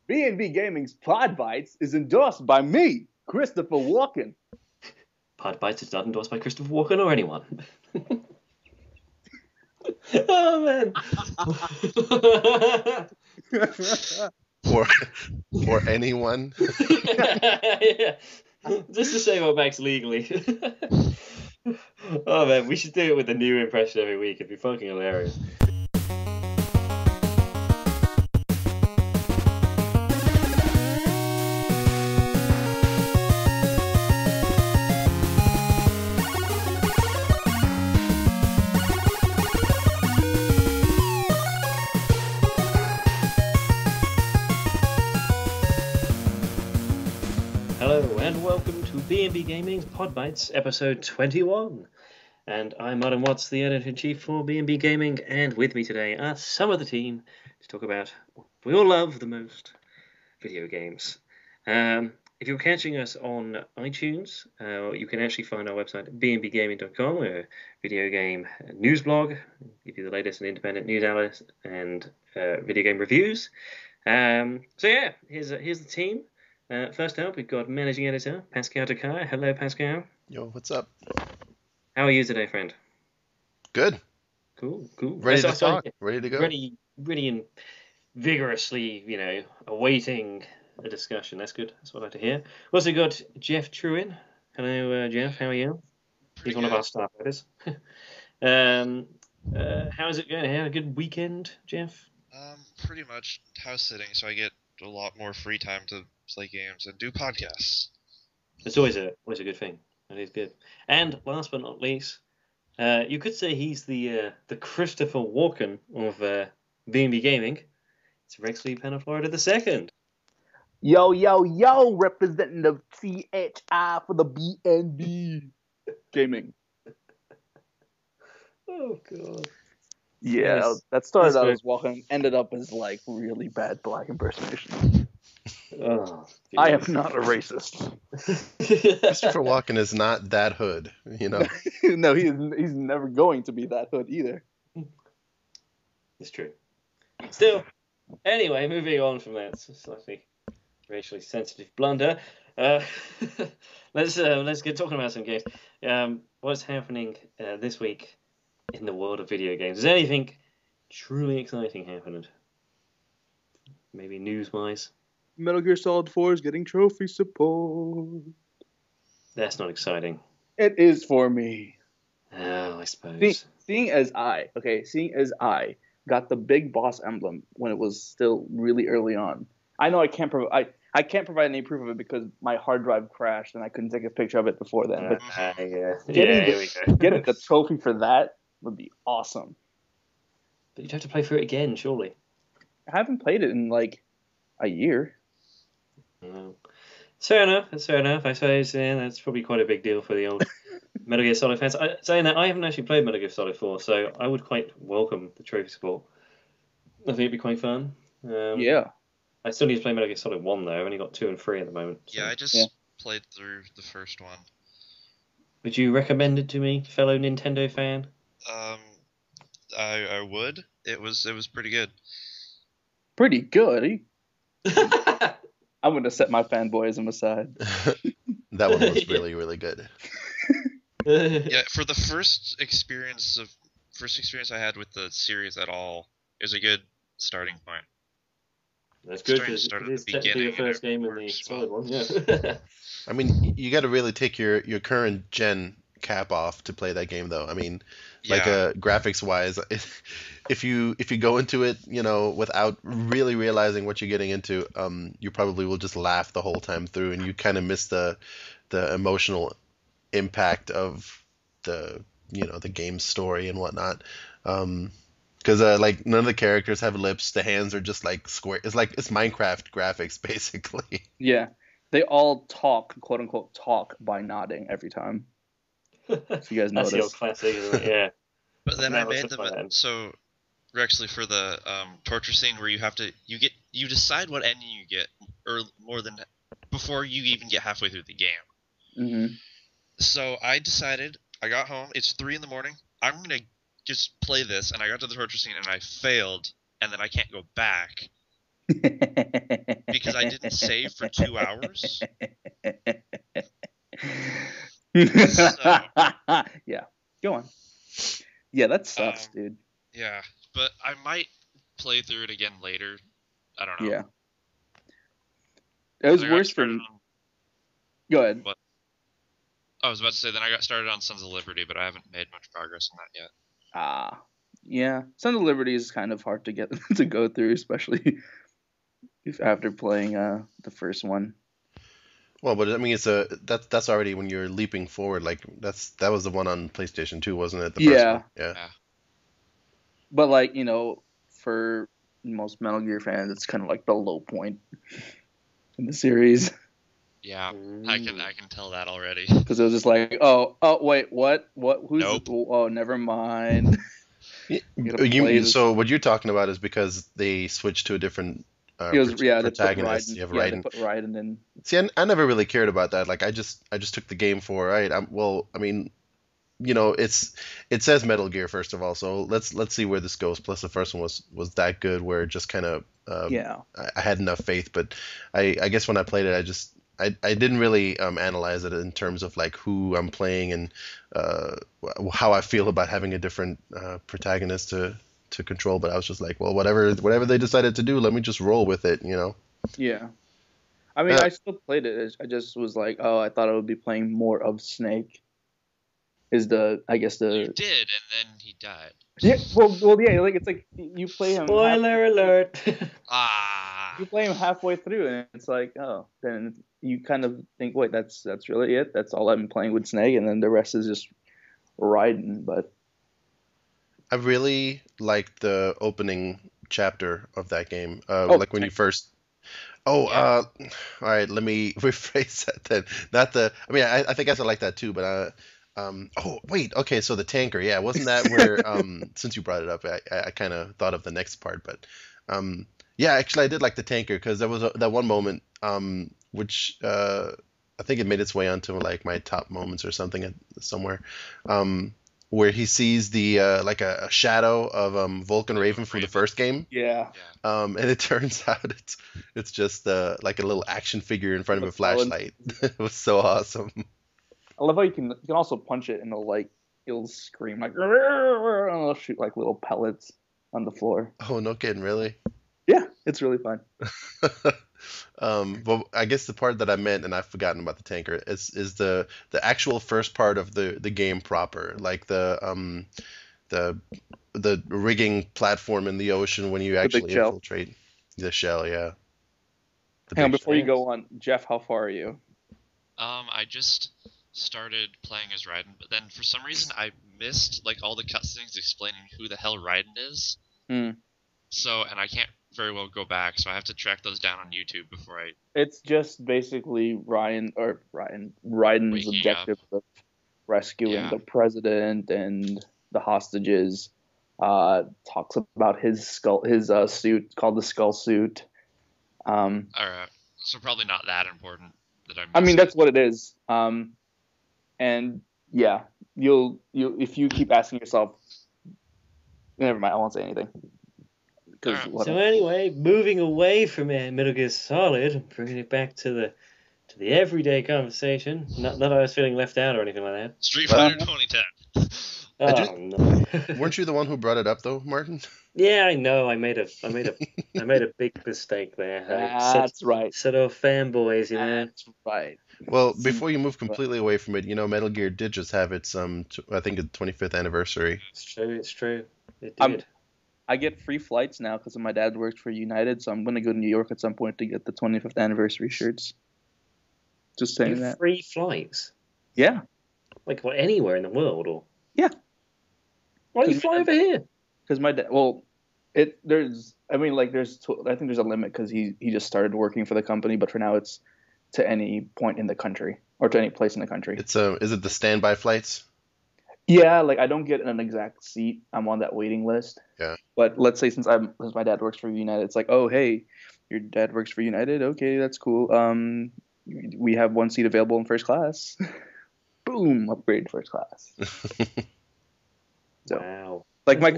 B&B Gaming's PodBytes is endorsed by me, Christopher Walken. PodBytes is not endorsed by Christopher Walken or anyone. Oh, man. or anyone. Yeah. Just to say what Max legally. Oh, man, we should do it with a new impression every week. It'd be fucking hilarious. And welcome to B&B Gaming's PodBytes, episode 21. And I'm Adam Watts, the editor-in-chief for B&B Gaming, and with me today are some of the team to talk about what we all love the most, video games. If you're catching us on iTunes, you can actually find our website at bnbgaming.com, a video game news blog, give you the latest in independent news outlets and video game reviews. So yeah, here's the team. First up, we've got managing editor Pascal Takai. Hello, Pascal. Yo, what's up? How are you today, friend? Good. Cool. Ready to talk. Ready to go. Ready and vigorously, awaiting a discussion. That's good. That's what I like to hear. We've also got Jeff Truin. Hello, Jeff. How are you? He's one of our staff writers. How's it going? Had a good weekend, Jeff? Pretty much house sitting, so I get a lot more free time to play games and do podcasts. It's always a good thing. That is good. And last but not least, you could say he's the Christopher Walken of B&B Gaming. It's Rex Lee Penaflorida II. Yo, representing the CHI for the B&B Gaming. Oh, God. Yeah, Yes. that started out as Walken, ended up as, really bad black impersonation. Oh, I am not a racist. Christopher Walken is not that hood, No, he's never going to be that hood either. It's true. Still, anyway, moving on from that slightly racially sensitive blunder, let's get talking about some games. What's happening this week in the world of video games? Is anything truly exciting happening? Maybe news-wise? Metal Gear Solid 4 is getting trophy support. That's not exciting. It is for me. Oh, I suppose. Seeing as I got the big boss emblem when it was still really early on. I know I can't provide any proof of it because my hard drive crashed and I couldn't take a picture of it before then. But getting the trophy for that would be awesome. But you'd have to play through it again, surely. I haven't played it in a year. No. That's fair enough. I suppose that's probably quite a big deal for the old Metal Gear Solid fans. Saying that, I haven't actually played Metal Gear Solid 4, so I would quite welcome the trophy support. I think it'd be quite fun. Yeah. I still need to play Metal Gear Solid 1, though. I've only got 2 and 3 at the moment. So. Yeah, I just played through the first one. Would you recommend it to me, fellow Nintendo fan? I would. It was pretty good. Pretty good. I'm going to set my fanboyism aside. That one was really, really good. Yeah, for the first experience I had with the series at all, it was a good starting point. That's good. It is technically your first game in the Solid one. Yeah. I mean, you got to really take your current gen cap off to play that game, though. I mean, graphics wise, if you go into it, without really realizing what you're getting into, you probably will just laugh the whole time through, and you kind of miss the emotional impact of the game's story and whatnot. Because none of the characters have lips. The hands are just square. It's Minecraft graphics basically. Yeah, they all talk, quote unquote, talk by nodding every time. So you guys notice. That's the old classic, isn't it? Yeah. But then I made them so Rexley, for the torture scene where you decide what ending you get before you even get halfway through the game. Mm-hmm. So I decided. I got home. It's 3 a.m. I'm gonna just play this, and I got to the torture scene and I failed, and then I can't go back because because I didn't save for 2 hours. So, yeah, go on. Yeah, that sucks, dude. Yeah, but I might play through it again later. I don't know. Yeah. It was worse for me. Go ahead. What? I was about to say, then I got started on Sons of Liberty, but I haven't made much progress on that yet. Yeah. Sons of Liberty is kind of hard to get to go through, especially after playing the first one. Well, but I mean, that's already when you're leaping forward. Like that was the one on PlayStation 2, wasn't it? The first one? Yeah. But like, for most Metal Gear fans, it's kind of like the low point in the series. Yeah, I can tell that already. Because it was just like, oh, wait, what? Who's? Nope. Oh, never mind. So what you're talking about is because they switched to a different protagonist. They put Raiden in. See, I never really cared about that. Like, I just took the game for right. It says Metal Gear first of all, so let's see where this goes. Plus, the first one was that good, where it just kind of I had enough faith. But I guess when I played it, I didn't really analyze it in terms of like who I'm playing and how I feel about having a different protagonist to control. But I was just like, well, whatever they decided to do, let me just roll with it, Yeah. I mean, I still played it. I just was like, oh, I thought I would be playing more of Snake. You did, and then he died. Yeah, well, yeah, like it's like you play him. Spoiler alert! You play him halfway through, and it's like, oh, then you kind of think, wait, that's really it. That's all I'm playing with Snake, and then the rest is just Raiden. But I really liked the opening chapter of that game. Like when you first. All right. Let me rephrase that then. I think I like that too, but wait. Okay, so the tanker. Yeah, wasn't that where? Since you brought it up, I kind of thought of the next part, but yeah, actually, I did like the tanker because there was that one moment, which I think it made its way onto like my top moments or something somewhere, where he sees the like a shadow of Vulcan Raven from the first game. Yeah. And it turns out it's just like a little action figure in front of a flashlight. It was so awesome. I love how you can also punch it and it'll scream like, and it'll shoot like little pellets on the floor. Oh, no kidding, really? Yeah, it's really fun. Well, I guess the part that I meant, and I've forgotten about the tanker, is the actual first part of the game proper, like the rigging platform in the ocean when you actually infiltrate the shell. Yeah. Hang on, before you go on, Jeff, how far are you? I just started playing as Raiden, but then for some reason I missed like all the cutscenes explaining who the hell Raiden is. So, and I can't very well go back, so I have to track those down on YouTube before I. It's just basically Raiden's objective of rescuing the president and the hostages. Talks about his suit called the Skull Suit. All right, so probably not that important that I mean, that's what it is. And yeah, you'll if you keep asking yourself, never mind, I won't say anything. So anyway, moving away from Metal Gear Solid and bringing it back to the everyday conversation. Not that I was feeling left out or anything like that. Street Fighter 2010. No. Weren't you the one who brought it up though, Martin? Yeah, I know. I made a big mistake there. That's right. Sort of fanboys, That's right. Well, before you move completely away from it, Metal Gear did just have its I think 25th anniversary. It's true. It did. I get free flights now because my dad works for United, so I'm going to go to New York at some point to get the 25th anniversary shirts. Just saying that. Free flights? Yeah. Like what, anywhere in the world, or? Yeah. Why don't you fly over here? Because my dad, I think there's a limit because he just started working for the company, but for now it's to any point in the country or to any place in the country. It's is it the standby flights? Yeah, like I don't get an exact seat. I'm on that waiting list. Yeah. But let's say since my dad works for United, it's like, oh hey, your dad works for United. Okay, that's cool. We have one seat available in first class. Boom, upgrade to first class. So, wow. Like my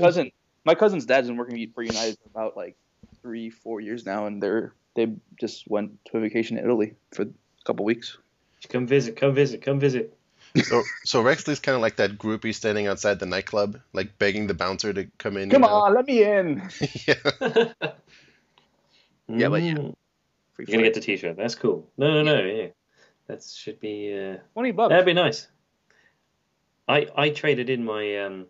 cousin's dad's been working for United for about like 3-4 years now, and they're They just went to a vacation in Italy for a couple weeks. Come visit, come visit, come visit. So Rexley's kind of like that groupie standing outside the nightclub, like begging the bouncer to come in. Come on, let me in. Yeah. Yeah, but yeah. You're gonna get the T-shirt. That's cool. No. Yeah, that should be $20. That'd be nice. I traded in my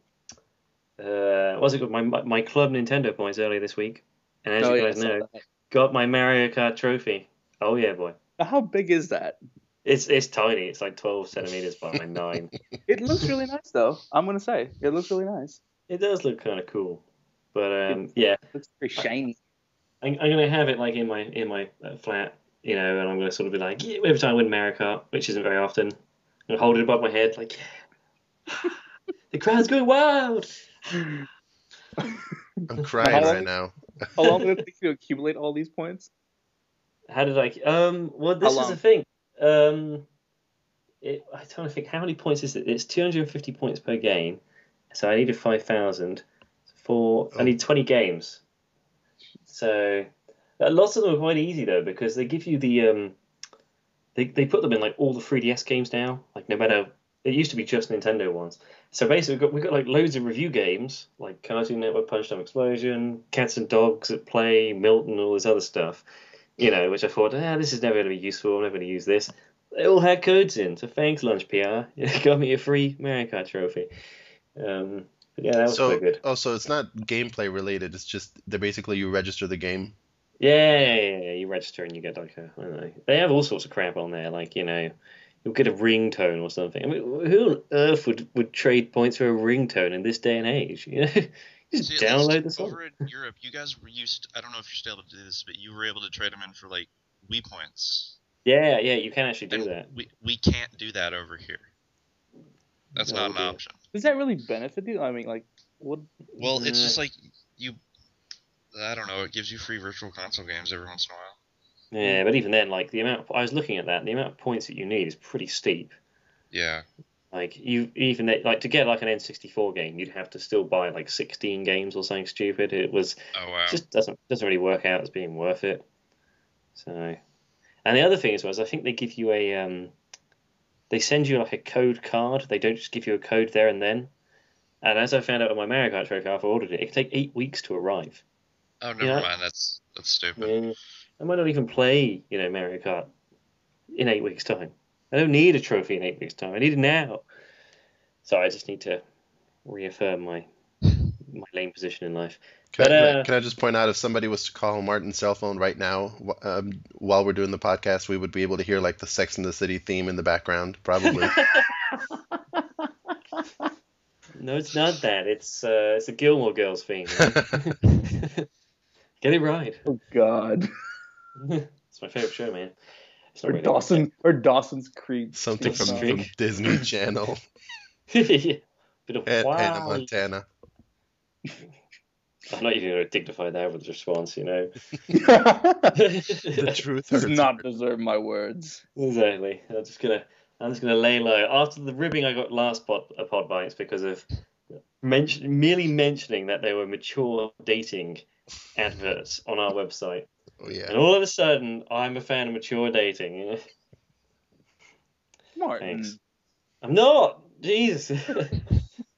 what's it called? My Club Nintendo points earlier this week, and as you guys know, got my Mario Kart trophy. Oh yeah, boy. How big is that? It's tiny. It's like 12 centimeters by 9. It looks really nice, though. I'm gonna say it looks really nice. It does look kind of cool, but yeah, it looks very shiny. I'm gonna have it like in my flat, and I'm gonna sort of be like, yeah, every time I win Mario Kart, which isn't very often, I'm gonna hold it above my head, like, yeah, the crowd's going wild. I'm crying right now. How long did it take you to accumulate all these points? How did I? Well, this is the thing. I'm trying to think, how many points is it? It's 250 points per game, so I needed 5,000 I need 20 games. So lots of them are quite easy though, because they give you the they put them in like all the 3DS games now. Like no matter, it used to be just Nintendo ones. So basically we've got like loads of review games like Cartoon Network, Punch Time Explosion, Cats and Dogs at Play, Milton, all this other stuff. Which I thought, this is never going to be useful. I'm never going to use this. They all had codes in, so thanks, Lunch PR. You got me a free Mario Kart trophy. But yeah, that was quite good. Oh, so it's not gameplay related. It's just basically you register the game. Yeah. You register and you get like I don't know. They have all sorts of crap on there, like you'll get a ringtone or something. I mean, who on earth would trade points for a ringtone in this day and age? Just download the song. Over in Europe, you guys were I don't know if you're still able to do this, but you were able to trade them in for like Wii points. Yeah, you can actually do that. We can't do that over here. That's not an option. Does that really benefit you? I mean, like, what? Well, it's just like I don't know. It gives you free virtual console games every once in a while. Yeah, but even then, like the amount I was looking at that, the amount of points that you need is pretty steep. Yeah. Like to get like an N64 game, you'd have to still buy like 16 games or something stupid. It was just doesn't really work out as being worth it. So, and the other thing was I think they give you they send you like a code card. They don't just give you a code there and then. And as I found out on my Mario Kart trophy after I ordered it, it can take 8 weeks to arrive. Oh, never mind. That's stupid. Yeah. I might not even play Mario Kart in 8 weeks' time. I don't need a trophy in 8 weeks' time. I need it now. So I just need to reaffirm my lane position in life. Can I just point out, if somebody was to call Martin's cell phone right now while we're doing the podcast, we would be able to hear like the Sex and the City theme in the background, probably. No, it's not that. It's a Gilmore Girls theme. Get it right. Oh God. It's my favorite show, man. Or Dawson's Creek. Something from Disney Channel. Yeah. Bit of Hannah Montana. I'm not even going to dignify that with a response, The truth does not deserve my words. Exactly. I'm just gonna lay low. After the ribbing I got last PodBytes because of merely mentioning that there were mature dating adverts on our website. Oh yeah. And all of a sudden, I'm a fan of mature dating. Martin. Thanks. I'm not. Jesus.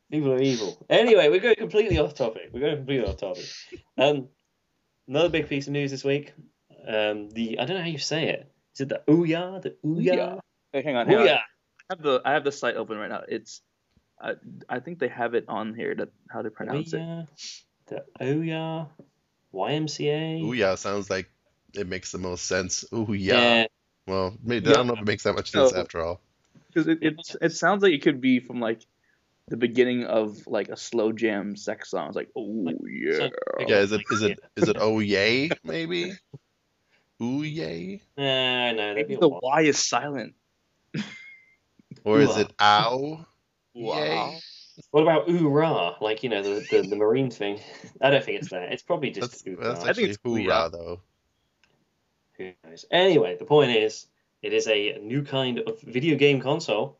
People are evil. Anyway, we're going completely off topic. Another big piece of news this week. I don't know how you say it. Is it the Ouya? The Ouya? Hey, hang on. Ouya. I have the site open right now. It's I think they have it on here how to pronounce it. The Ouya YMCA. Ouya sounds like it makes the most sense. Ouya. Yeah. Well, maybe, I don't know if it makes that much sense after all. Because it sounds like it could be from like the beginning of like a slow jam sex song. It's like, oh yeah. Yeah, is it oh yay maybe? Ooh yay? No, maybe the Y is silent. Or is it ow? Wow. Yay? What about Hoorah? Like, the marine thing. I don't think it's that. It's probably just Hoorah. That's actually Hoorah, though. Who knows? Anyway, the point is, it is a new kind of video game console,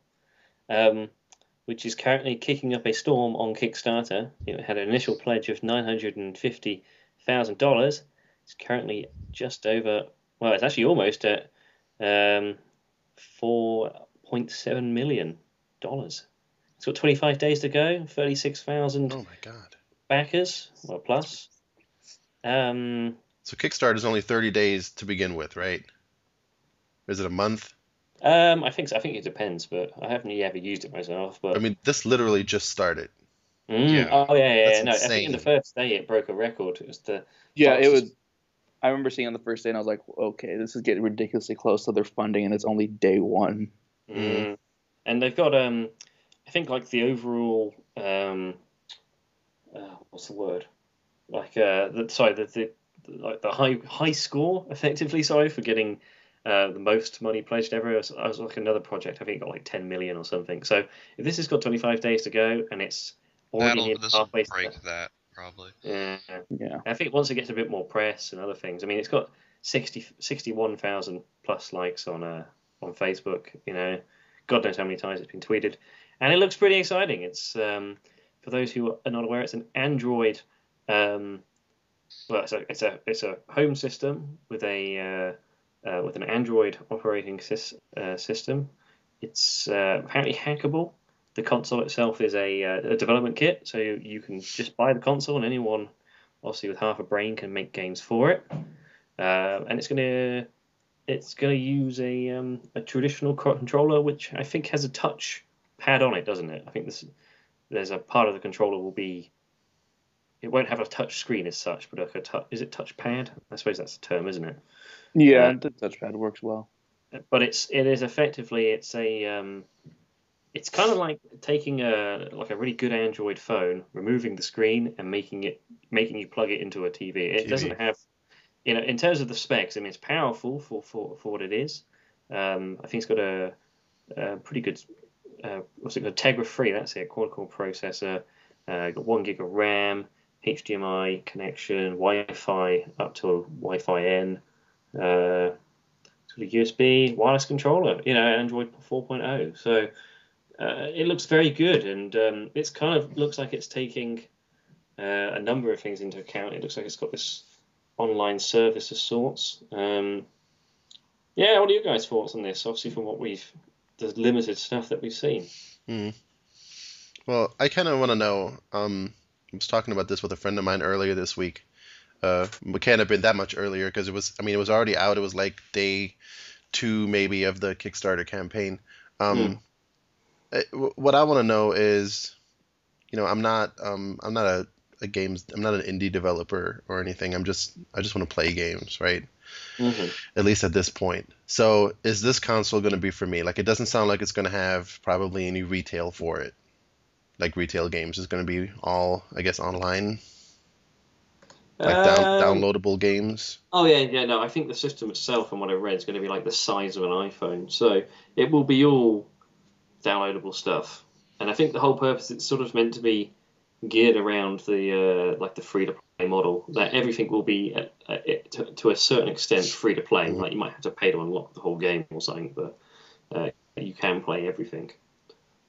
which is currently kicking up a storm on Kickstarter. It had an initial pledge of $950,000, It's currently just over. Well, it's actually almost at $4.7 million. It's got 25 days to go. 36,000 Oh my god. backers, well plus. So Kickstarter is only 30 days to begin with, right? Or is it a month? I think so. I think it depends, but I haven't really ever used it myself. But I mean, this literally just started. Yeah. Oh yeah. That's No, I think in the insane. first day it broke a record. It was the Yeah, it fastest. was. I remember seeing on the first day, and I was like, okay, this is getting ridiculously close to their funding, and it's only day one. And they've got I think like the overall what's the word? Like the like the high score effectively. Sorry for getting the most money pledged ever. I was like another project. I think it got like 10 million or something. So if this has got 25 days to go and it's already near This will halfway, break that probably. yeah. Yeah. I think once it gets a bit more press and other things. I mean, it's got 61,000 plus likes on Facebook. God knows how many times it's been tweeted, and it looks pretty exciting. It's for those who are not aware, it's an Android. Well, it's a home system with an Android operating system. It's apparently hackable. The console itself is a development kit, so you can just buy the console, and anyone, obviously with half a brain, can make games for it. And it's gonna use a traditional controller, which I think has a touch pad on it, doesn't it? I think there's a part of the controller will be. It won't have a touch screen as such, but like is it touch pad? I suppose that's the term, isn't it? Yeah, the touchpad works well. But it's kind of like taking a really good Android phone, removing the screen and making you plug it into a TV. It doesn't have, in terms of the specs. I mean, it's powerful for what it is. I think it's got a pretty good what's it called? Tegra 3. That's it. Quad-core processor. Got 1 gig of RAM, HDMI connection, Wi-Fi up to Wi-Fi N. Sort of USB wireless controller. Android 4.0. So. It looks very good, and it's kind of looks like it's taking a number of things into account. It looks like it's got this online service of sorts. What are your guys' thoughts on this? Obviously, from the limited stuff that we've seen. Well, I kind of want to know. I was talking about this with a friend of mine earlier this week. It can't have been that much earlier because it was already out. It was like day 2 maybe of the Kickstarter campaign. What I want to know is, I'm not an indie developer or anything. I just want to play games, right? At least at this point. So is this console going to be for me? Like, it doesn't sound like it's going to have probably any retail for it. Like retail games is going to be all, I guess, online. Like downloadable games. Oh yeah, no. I think the system itself, from what I've read, is going to be like the size of an iPhone. So it will be all downloadable stuff, and I think the whole purpose, it's sort of meant to be geared around the the free to play model, that everything will be to a certain extent free to play. Like, you might have to pay to unlock the whole game or something, but you can play everything.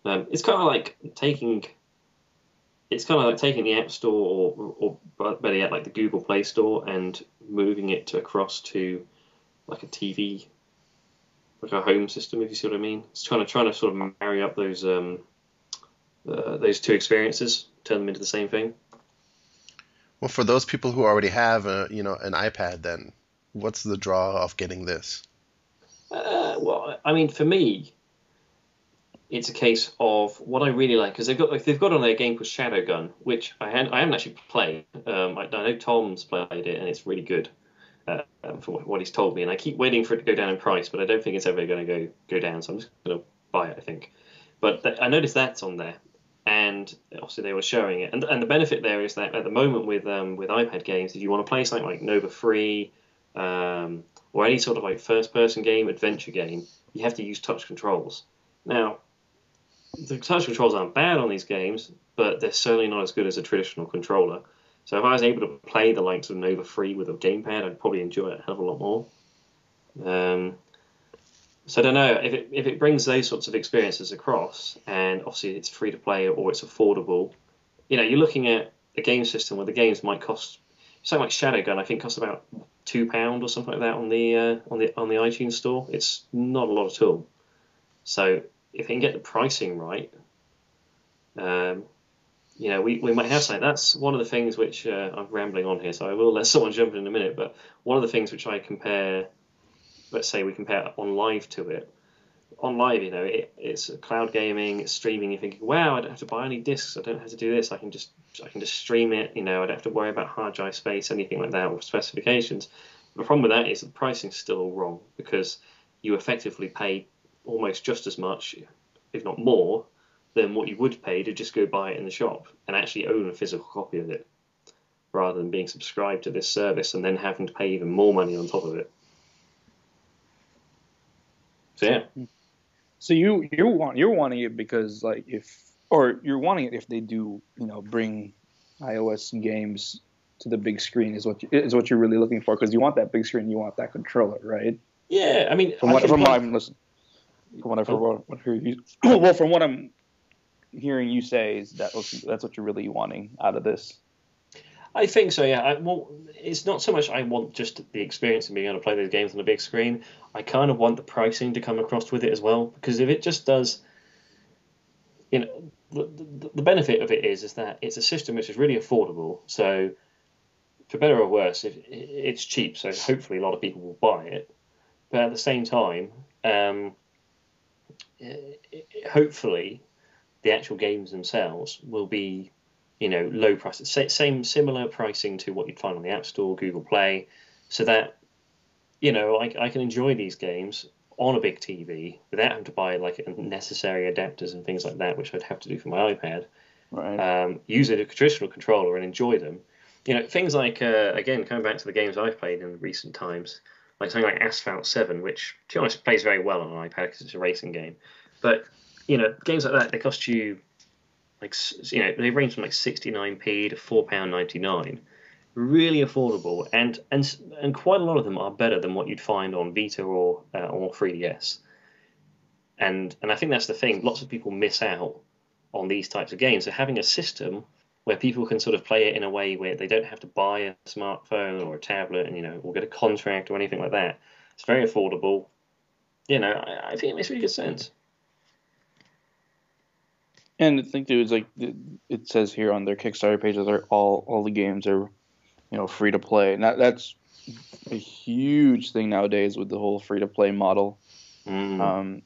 It's kind of like taking the App Store or better yet, like the Google Play Store, and moving it across to like a TV, like a home system, if you see what I mean. It's trying to sort of marry up those two experiences, turn them into the same thing. Well, for those people who already have an iPad, then what's the draw of getting this? Well, I mean, for me, it's a case of what I really like, because they've got on their game called Shadowgun, which I haven't actually played. I know Tom's played it, and it's really good. For what he's told me, and I keep waiting for it to go down in price, but I don't think it's ever going to go down, so I'm just going to buy it, I think. But I noticed that's on there, and obviously they were showing it, and the benefit there is that at the moment with iPad games, if you want to play something like Nova Free, or any sort of like first-person game, adventure game, you have to use touch controls. Now, the touch controls aren't bad on these games, but they're certainly not as good as a traditional controller. So if I was able to play the likes of Nova Free with a gamepad, I'd probably enjoy it a hell of a lot more. So I don't know if it brings those sorts of experiences across, and obviously it's free to play or it's affordable. You're looking at a game system where the games might cost something like Shadowgun. I think costs about £2 or something like that on the iTunes store. It's not a lot at all. So if they can get the pricing right, we might have something. That's one of the things which I'm rambling on here, so I will let someone jump in a minute. But one of the things which I compare, let's say we compare on live to it. On live, it's cloud gaming, it's streaming. You're thinking, wow, I don't have to buy any discs. I don't have to do this. I can just stream it. I don't have to worry about hard drive space, anything like that, or specifications. The problem with that is the pricing's still wrong because you effectively pay almost just as much, if not more, than what you would pay to just go buy it in the shop and actually own a physical copy of it, rather than being subscribed to this service and then having to pay even more money on top of it. So yeah. So you're wanting it because you're wanting it if they do bring iOS games to the big screen is what you're really looking for, because you want that big screen, you want that controller, right? Yeah, I mean, from what I'm hearing you say is that's what you're really wanting out of this. I think so, yeah. It's not so much I want just the experience of being able to play those games on the big screen. I kind of want the pricing to come across with it as well, because if it just does, the benefit of it is that it's a system which is really affordable. So, for better or worse, it's cheap, so hopefully a lot of people will buy it. But at the same time, hopefully the actual games themselves will be low prices, similar pricing to what you'd find on the App Store, Google Play, so that I can enjoy these games on a big TV without having to buy necessary adapters and things like that, which I'd have to do for my iPad. Right. Use a traditional controller and enjoy them. Things like again, coming back to the games I've played in recent times, like something like Asphalt 7, which to be honest plays very well on an iPad because it's a racing game. But games like that, they cost you they range from 69p to £4.99, really affordable, and quite a lot of them are better than what you'd find on Vita or 3DS. And I think that's the thing. Lots of people miss out on these types of games. So having a system where people can sort of play it in a way where they don't have to buy a smartphone or a tablet or get a contract or anything like that. It's very affordable. I think it makes really good sense. And I think it was it says here on their Kickstarter pages are all the games are free to play, and that's a huge thing nowadays with the whole free to play model. The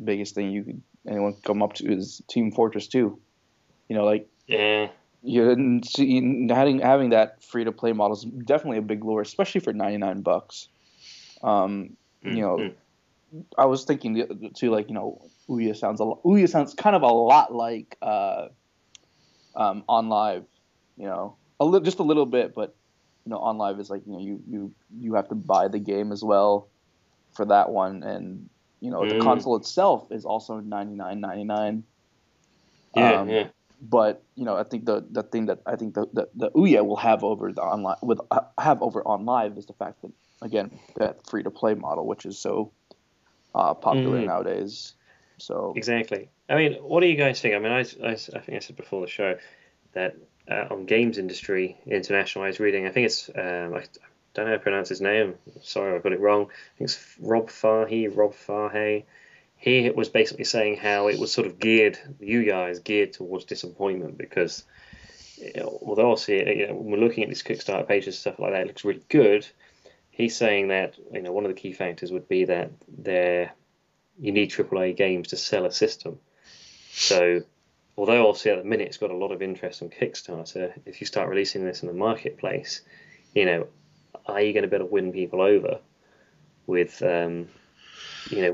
biggest thing anyone could come up to is Team Fortress 2. Yeah. Having that free to play model is definitely a big lure, especially for $99. I was thinking too, Ouya sounds kind of a lot like On Live, just a little bit, but On Live is you have to buy the game as well for that one, and the console itself is also $99.99. Yeah. But I think the thing that I think the Ouya will have over the online over On Live is the fact that, again, that free to play model, which is so popular nowadays. So exactly. I mean, what do you guys think? I mean, I think I said before the show that on Games Industry International, I was reading. I think it's I don't know how to pronounce his name. Sorry, I got it wrong. I think it's Rob Fahey. He was basically saying how it was sort of geared. The Ouya is geared towards disappointment because although obviously when we're looking at these Kickstarter pages and stuff like that, it looks really good. He's saying that one of the key factors would be that you need AAA games to sell a system. So, although obviously at the minute it's got a lot of interest on Kickstarter, if you start releasing this in the marketplace, are you going to be able to win people over with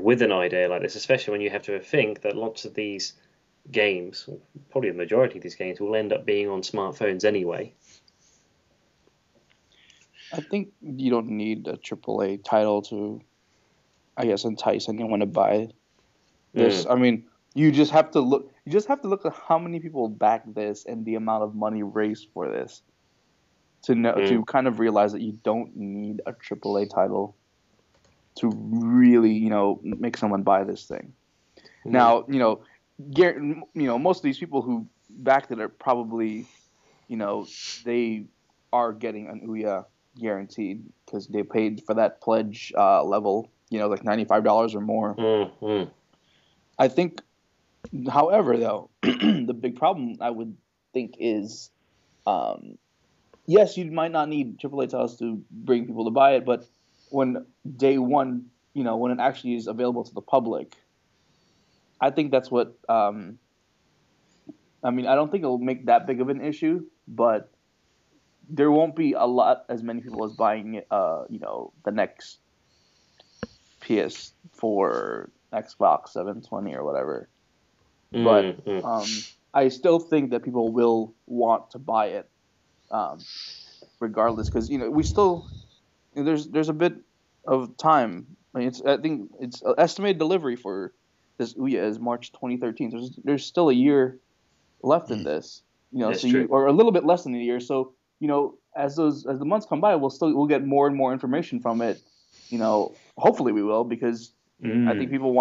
with an idea like this? Especially when you have to think that lots of these games, probably the majority of these games, will end up being on smartphones anyway. I think you don't need a AAA title to, I guess, entice anyone to buy this. I mean, you just have to look. You just have to look at how many people back this and the amount of money raised for this to know to kind of realize that you don't need a AAA title to really, make someone buy this thing. Now, most of these people who backed it are probably, they are getting an Ouya guaranteed because they paid for that pledge level, like $95 or more. Mm-hmm. I think, however, though, the big problem I would think is, yes, you might not need AAA titles to bring people to buy it, but when day one, when it actually is available to the public, I think that's what. I don't think it'll make that big of an issue, but there won't be as many people as buying it. The next PS4, Xbox 720 or whatever. But I still think that people will want to buy it, regardless, because we still there's a bit of time. I think it's estimated delivery for this Ouya is March 2013. So there's still a year left in this, That's so true. or a little bit less than a year. So as the months come by, we'll get more and more information from it. Hopefully we will, because I think people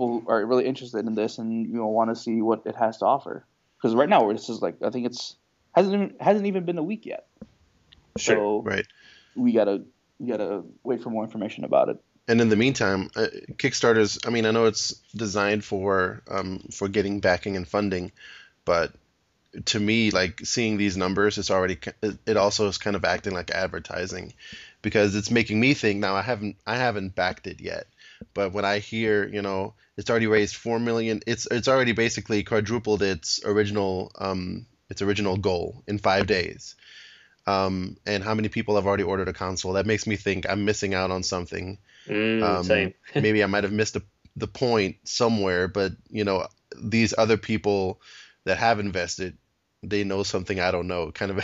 who are really interested in this and want to see what it has to offer. Because right now this is I think it's hasn't even been a week yet. Sure. So Right. we gotta wait for more information about it. And in the meantime, Kickstarter's, I know it's designed for getting backing and funding, but to me, seeing these numbers, it also is kind of acting like advertising, because it's making me think. Now I haven't backed it yet, but when I hear, it's already raised 4 million, it's already basically quadrupled its original goal in 5 days. And how many people have already ordered a console? That makes me think I'm missing out on something. Same. Maybe I might have missed the point somewhere, but these other people that have invested, they know something I don't know, kind of,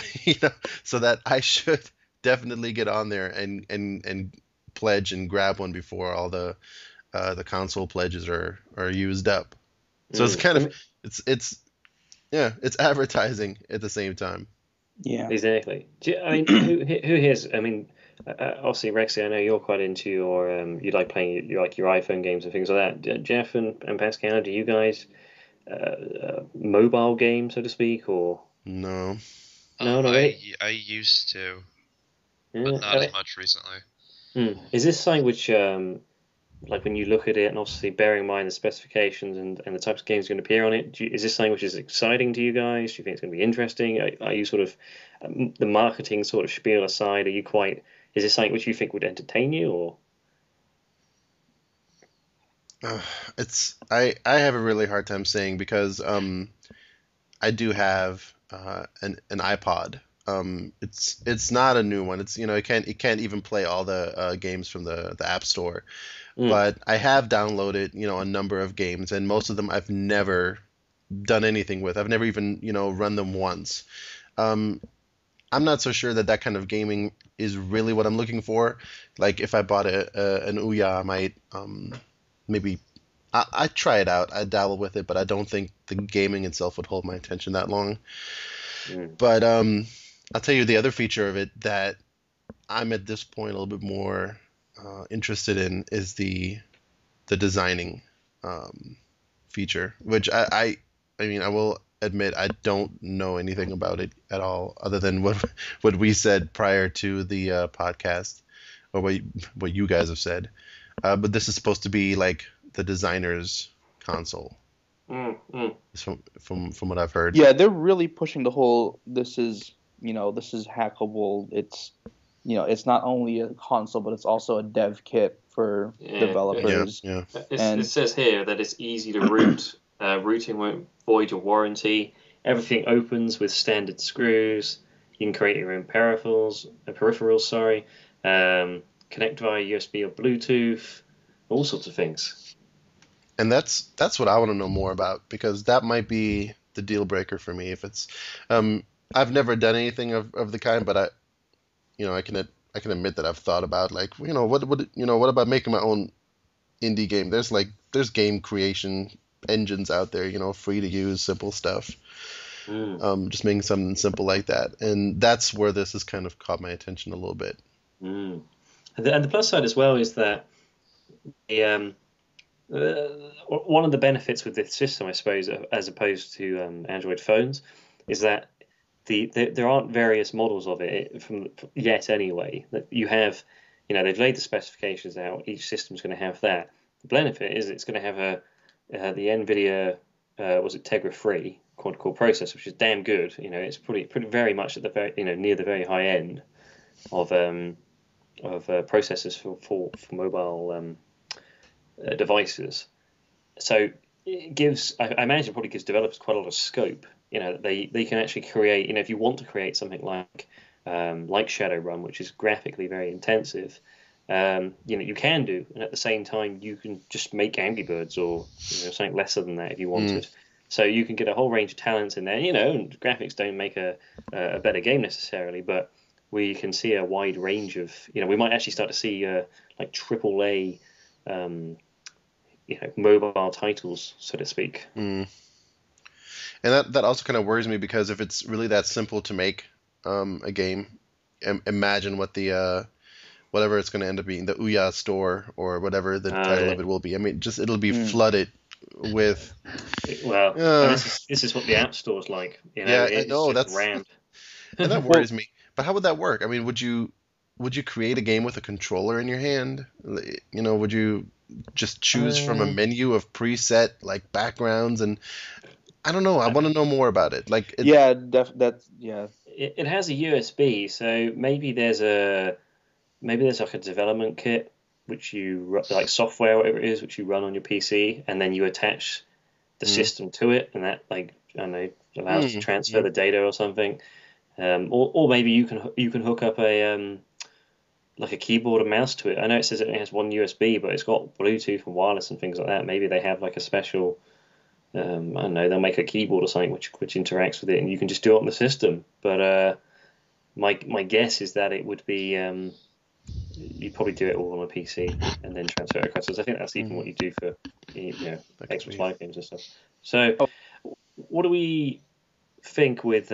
so that I should definitely get on there and pledge and grab one before all the console pledges are used up. So it's kind of it's advertising at the same time. Yeah. Exactly. Who here's? Obviously, Rexy, I know you're quite into your you like playing your iPhone games and things like that. Jeff and Pascal, do you guys mobile game, so to speak, or No? No, not really. I used to, Yeah, but not as much recently. Is this something which when you look at it, and obviously bearing in mind the specifications and the types of games going to appear on it, is this something which is exciting to you guys? Do you think it's going to be interesting? Are you sort of the marketing sort of spiel aside? Is this something which you think would entertain you, or? I have a really hard time saying, because I do have an iPod. It's not a new one. It's it can't even play all the games from the App Store. But I have downloaded a number of games, and most of them I've never done anything with. I've never even run them once. I'm not so sure that kind of gaming is really what I'm looking for. Like if I bought an Ouya, I might maybe I'd try it out. I'd dabble with it, but I don't think the gaming itself would hold my attention that long. But I'll tell you the other feature of it that I'm at this point a little bit more interested in is the designing feature, which I will admit I don't know anything about it at all, other than what we said prior to the podcast, or what you guys have said. But this is supposed to be like the designer's console. From what I've heard. Yeah, they're really pushing the whole. This is hackable. It's it's not only a console, but it's also a dev kit for developers. Yeah. It says here that it's easy to root. Routing won't void your warranty. Everything opens with standard screws. You can create your own peripherals. Connect via USB or Bluetooth. All sorts of things. And that's what I want to know more about, because that might be the deal breaker for me. If it's, I've never done anything of the kind, but I can admit that I've thought about what about making my own indie game? There's game creation engines out there, free to use, simple stuff. Just making something simple like that, and that's where this has kind of caught my attention a little bit. And the plus side as well is that one of the benefits with this system, I suppose, as opposed to Android phones, is that there aren't various models of it from yet anyway. That you have, they've laid the specifications out. Each system's going to have that. The benefit is it's going to have the NVIDIA was it Tegra 3 quad-core processor, which is damn good. It's pretty very much at the very near the very high end of processors for mobile devices. So it gives, I imagine, it probably gives developers quite a lot of scope. They can actually create. If you want to create something like Shadowrun, which is graphically very intensive, you can do, and at the same time you can just make Angry Birds or something lesser than that if you wanted. So you can get a whole range of talents in there. And graphics don't make a better game necessarily, but we can see a wide range of. We might actually start to see like AAA, mobile titles, so to speak. And that also kind of worries me, because if it's really that simple to make a game, imagine what the whatever it's going to end up being, the Ouya store or whatever the title of it will be. I mean, it'll be flooded with. Well, this is what the App Store's like. Yeah, I know, just rammed. And that worries me. But how would that work? I mean, would you create a game with a controller in your hand? Would you just choose from a menu of preset like backgrounds? And I don't know. I want to know more about it. Like, It has a USB, so maybe there's like a development kit which you like software, whatever it is, which you run on your PC, and then you attach the system to it, and that allows you to transfer the data or something. Or maybe you can hook up a like a keyboard and mouse to it. I know it says it has one USB, but it's got Bluetooth and wireless and things like that. Maybe they have like a special. I don't know. They'll make a keyboard or something which interacts with it, and you can just do it on the system. But my guess is that it would be you'd probably do it all on a PC and then transfer it across. I think that's even what you do for Xbox Live games and stuff. So, what do we think with?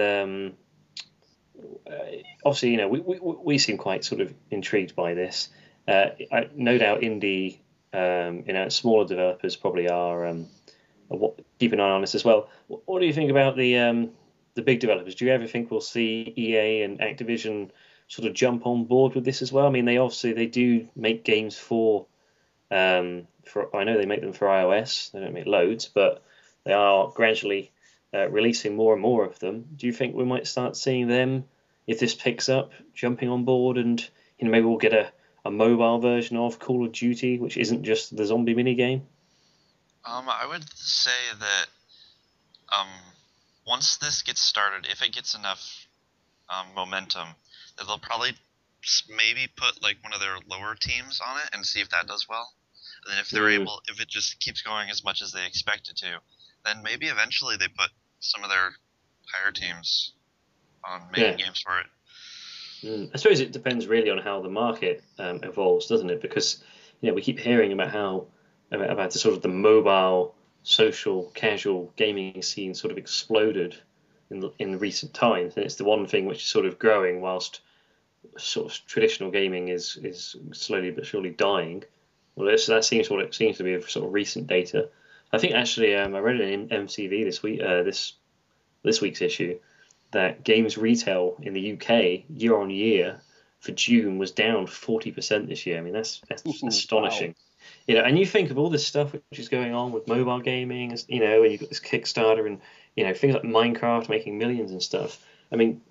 Obviously, we seem quite sort of intrigued by this. No doubt, indie, smaller developers probably are. Keep an eye on this as well. What do you think about the big developers? Do you ever think we'll see EA and Activision sort of jump on board with this as well? I mean, they do make games for I know they make them for iOS. They don't make loads, but they are gradually releasing more and more of them. Do you think we might start seeing them, if this picks up, jumping on board, and maybe we'll get a mobile version of Call of Duty, which isn't just the zombie minigame? I would say that once this gets started, if it gets enough momentum, that they'll probably maybe put like one of their lower teams on it and see if that does well. And then if they're able, if it just keeps going as much as they expect it to, then maybe eventually they put some of their higher teams on making games for it. I suppose it depends really on how the market evolves, doesn't it? Because we keep hearing about the sort of the mobile, social, casual gaming scene sort of exploded in recent times, and it's the one thing which is sort of growing, whilst sort of traditional gaming is slowly but surely dying. Well, that seems what it seems to be sort of recent data. I think actually I read it in MCV this week, this week's issue, that games retail in the UK year on year for June was down 40% this year. I mean, that's astonishing. Wow. And you think of all this stuff which is going on with mobile gaming, and you've got this Kickstarter and things like Minecraft making millions and stuff. I mean,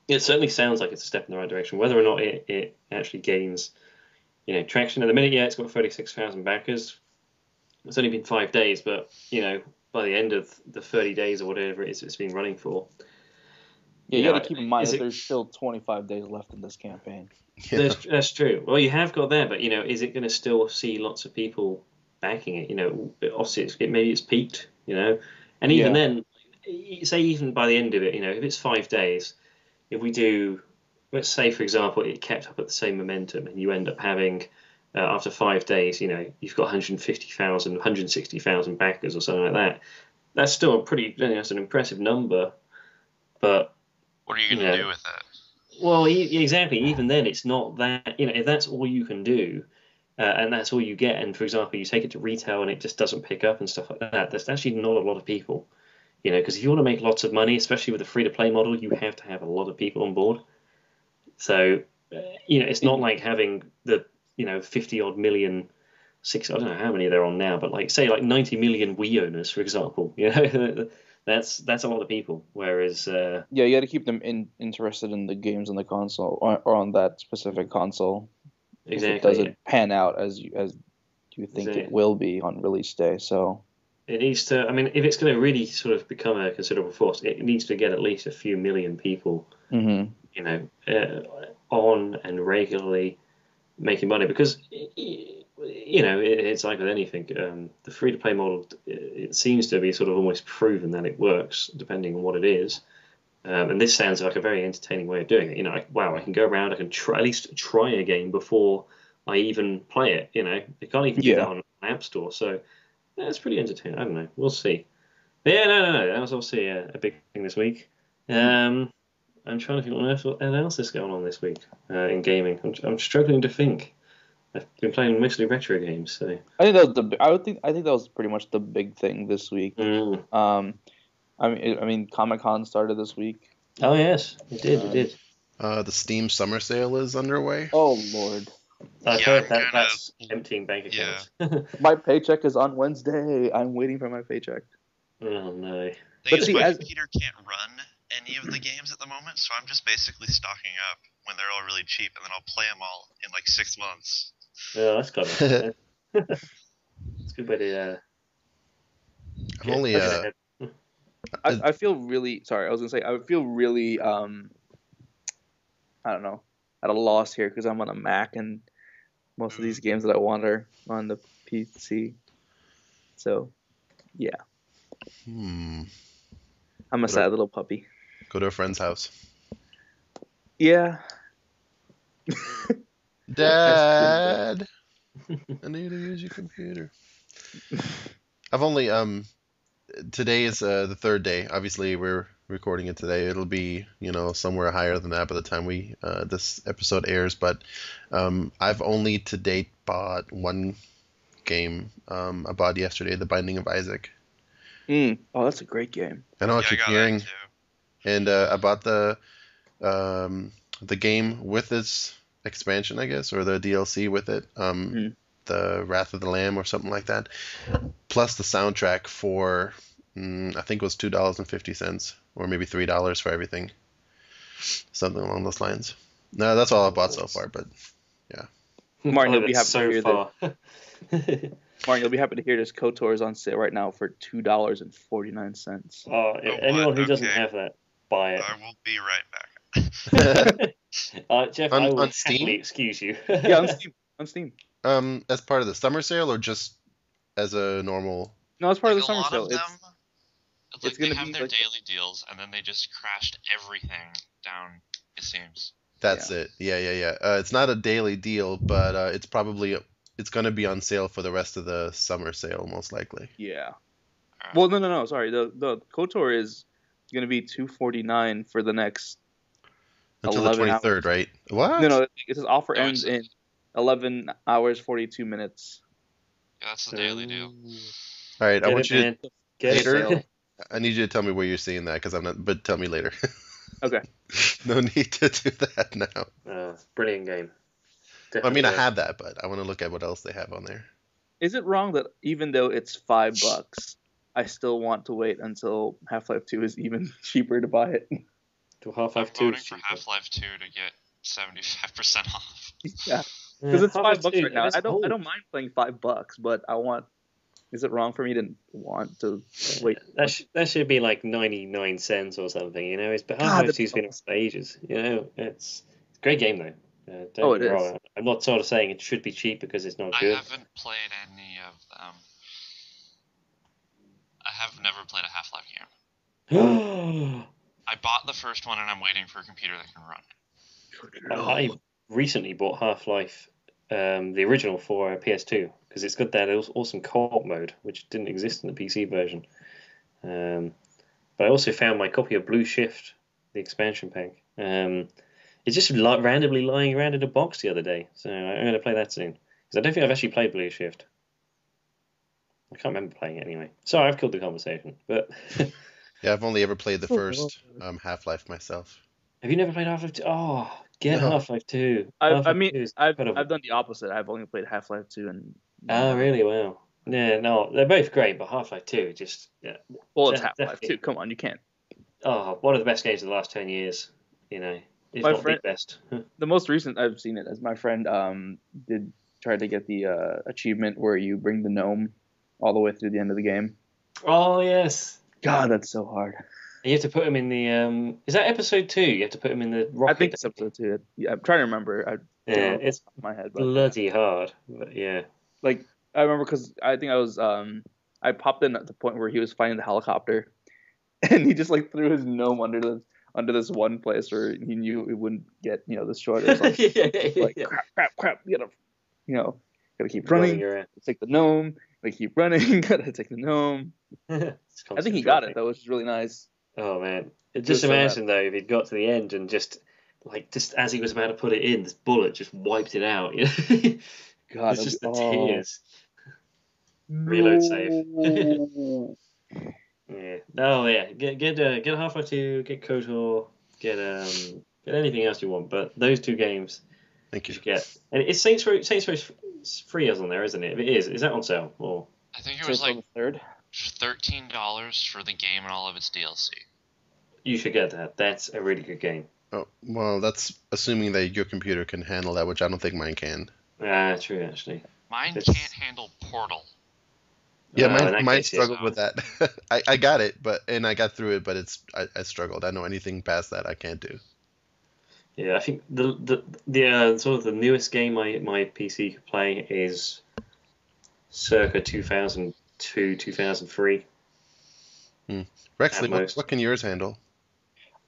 it certainly sounds like it's a step in the right direction. Whether or not it actually gains traction at the minute, it's got 36,000 backers. It's only been 5 days, but by the end of the 30 days or whatever it is it's been running for. Yeah, you got to keep in mind that there's still 25 days left in this campaign. Yeah. That's true. Well, you have got that, but is it going to still see lots of people backing it? Obviously, maybe it's peaked. And even then, say even by the end of it, if it's 5 days, if we do, let's say for example, it kept up at the same momentum, and you end up having after 5 days, you've got 150,000, 160,000 backers or something like that. That's still that's an impressive number, but what are you going to do with that? Well, exactly. Even then, it's not that. If that's all you can do, and that's all you get, and for example, you take it to retail and it just doesn't pick up and stuff like that, that's actually not a lot of people. Because if you want to make lots of money, especially with the free-to-play model, you have to have a lot of people on board. So, it's not like having the 50-odd million. I don't know how many they're on now, but say 90 million Wii owners, for example. That's a lot of people. Whereas you got to keep them interested in the games on the console or on that specific console. Exactly. If it doesn't pan out as you think it will be on release day, so it needs to. I mean, if it's going to really sort of become a considerable force, it needs to get at least a few million people, on and regularly making money because. It's like with anything. The free-to-play model, it seems to be sort of almost proven that it works, depending on what it is. And this sounds like a very entertaining way of doing it. I can go around, I can at least try a game before I even play it. You can't even do that on an App Store, so it's pretty entertaining. I don't know. We'll see. But yeah, no. That was obviously a big thing this week. I'm trying to think what else is going on this week in gaming. I'm struggling to think. I've been playing mostly retro games, so I think that was I think that was pretty much the big thing this week. I mean, Comic-Con started this week. Oh yes, it did. The Steam Summer Sale is underway. Oh Lord! I've heard that's emptying bank accounts. Yeah. My paycheck is on Wednesday. I'm waiting for my paycheck. Oh no! My computer can't run any of the games at the moment, so I'm just basically stocking up when they're all really cheap, and then I'll play them all in 6 months. Yeah, that's kind of. It's a good way to. I'm only. I feel really sorry. I was gonna say I would feel really I don't know, at a loss here because I'm on a Mac and most of these games that I want are on the PC. So, yeah. I'm a sad little puppy. Go to a friend's house. Yeah. Dad, I need to use your computer. I've only today is the third day. Obviously, we're recording it today. It'll be somewhere higher than that by the time this episode airs. But I've only to date bought one game. I bought yesterday, The Binding of Isaac. Oh, that's a great game. I know I keep hearing, and I bought the game with its expansion, I guess, or the DLC with it, the Wrath of the Lamb or something like that, plus the soundtrack for I think it was $2.50 or maybe $3 for everything, something along those lines. No, that's all I bought so far, but yeah. Martin, you'll be happy to hear that. Martin, you'll be happy to hear this. KOTOR is on sale right now for $2.49. Anyone who doesn't have that, buy it. I will be right back. Jeff, on I will Steam? happily excuse you. Yeah, on Steam. As part of the summer sale or just as a normal? No, it's part of the summer sale. It's gonna have their daily deals, and then they just crashed everything down. It seems. That's it. Yeah. It's not a daily deal, but it's going to be on sale for the rest of the summer sale, most likely. Yeah. Well, no. Sorry, the KOTOR is going to be $2.49 for the next until the 23rd, hours. Right? What? No. It says offer ends in 11 hours 42 minutes. Yeah, that's the daily deal. All right, I want you to later. I need you to tell me where you're seeing that because I'm not. But tell me later. Okay. No need to do that now. Brilliant game. I mean, I have that, but I want to look at what else they have on there. Is it wrong that even though it's $5, I still want to wait until Half-Life 2 is even cheaper to buy it? To Half-Life 2 I'm voting for Half-Life 2 to get 75% off. Yeah, because it's $5 right now. I don't mind playing $5, but I want. Is it wrong for me to want to wait? That should be like 99 cents or something. But Half-Life 2's been out for ages. It's a great game though. Don't get me wrong. I'm not sort of saying it should be cheap because it's not good. I haven't played any of them. I have never played a Half-Life game. I bought the first one and I'm waiting for a computer that can run it. I recently bought Half-Life, the original for PS2, because it's got that awesome co-op mode, which didn't exist in the PC version. But I also found my copy of Blue Shift, the expansion pack. It's just randomly lying around in a box the other day, so I'm going to play that soon. Because I don't think I've actually played Blue Shift. I can't remember playing it anyway. Sorry, I've killed the conversation. But Yeah, I've only ever played the first Half-Life myself. Have you never played Half-Life 2? Oh, get No. Half-Life 2. I Half-Life mean, 2 is I've incredible. done the opposite. I've only played Half-Life 2 and Oh, really? Wow. Yeah, no, they're both great, but Half-Life 2 just, yeah, well, it's Half-Life definitely, 2. Come on, you can't. one of the best games of the last 10 years, if My not friend, the best. the most recent I've seen it as my friend did try to get the achievement where you bring the gnome all the way through the end of the game. Oh, yes. God, that's so hard. You have to put him in the, is that episode 2? You have to put him in the rocket. I think it's episode 2. Yeah, I'm trying to remember. Yeah, it's my head, but bloody hard. But yeah. like I remember because I think I was I popped in at the point where he was flying the helicopter, and he just like threw his gnome under this one place where he knew it wouldn't get destroyed or something. Like crap, you gotta keep running. Take the gnome. Like keep running. Gotta take the gnome. I think he got it though, which is really nice. Oh man, just imagine though if he'd got to the end and just as he was about to put it in, this bullet just wiped it out. God, it's just the tears. Reload save. Yeah. Oh yeah. Get Half-Life 2. Get KOTOR. Get anything else you want. But those two games. Thank you. You get. And it's Saints Row free is on there, isn't it? If it is that on sale or? I think it was like $13 for the game and all of its DLC. You should get that. That's a really good game. Oh, well, that's assuming that your computer can handle that, which I don't think mine can. True actually. Mine can't handle Portal. Yeah, mine struggled with that. I got it, and I got through it, but I struggled. I know anything past that I can't do. Yeah, I think the sort of the newest game my PC could play is circa 2002, 2003. Rexley, what can yours handle?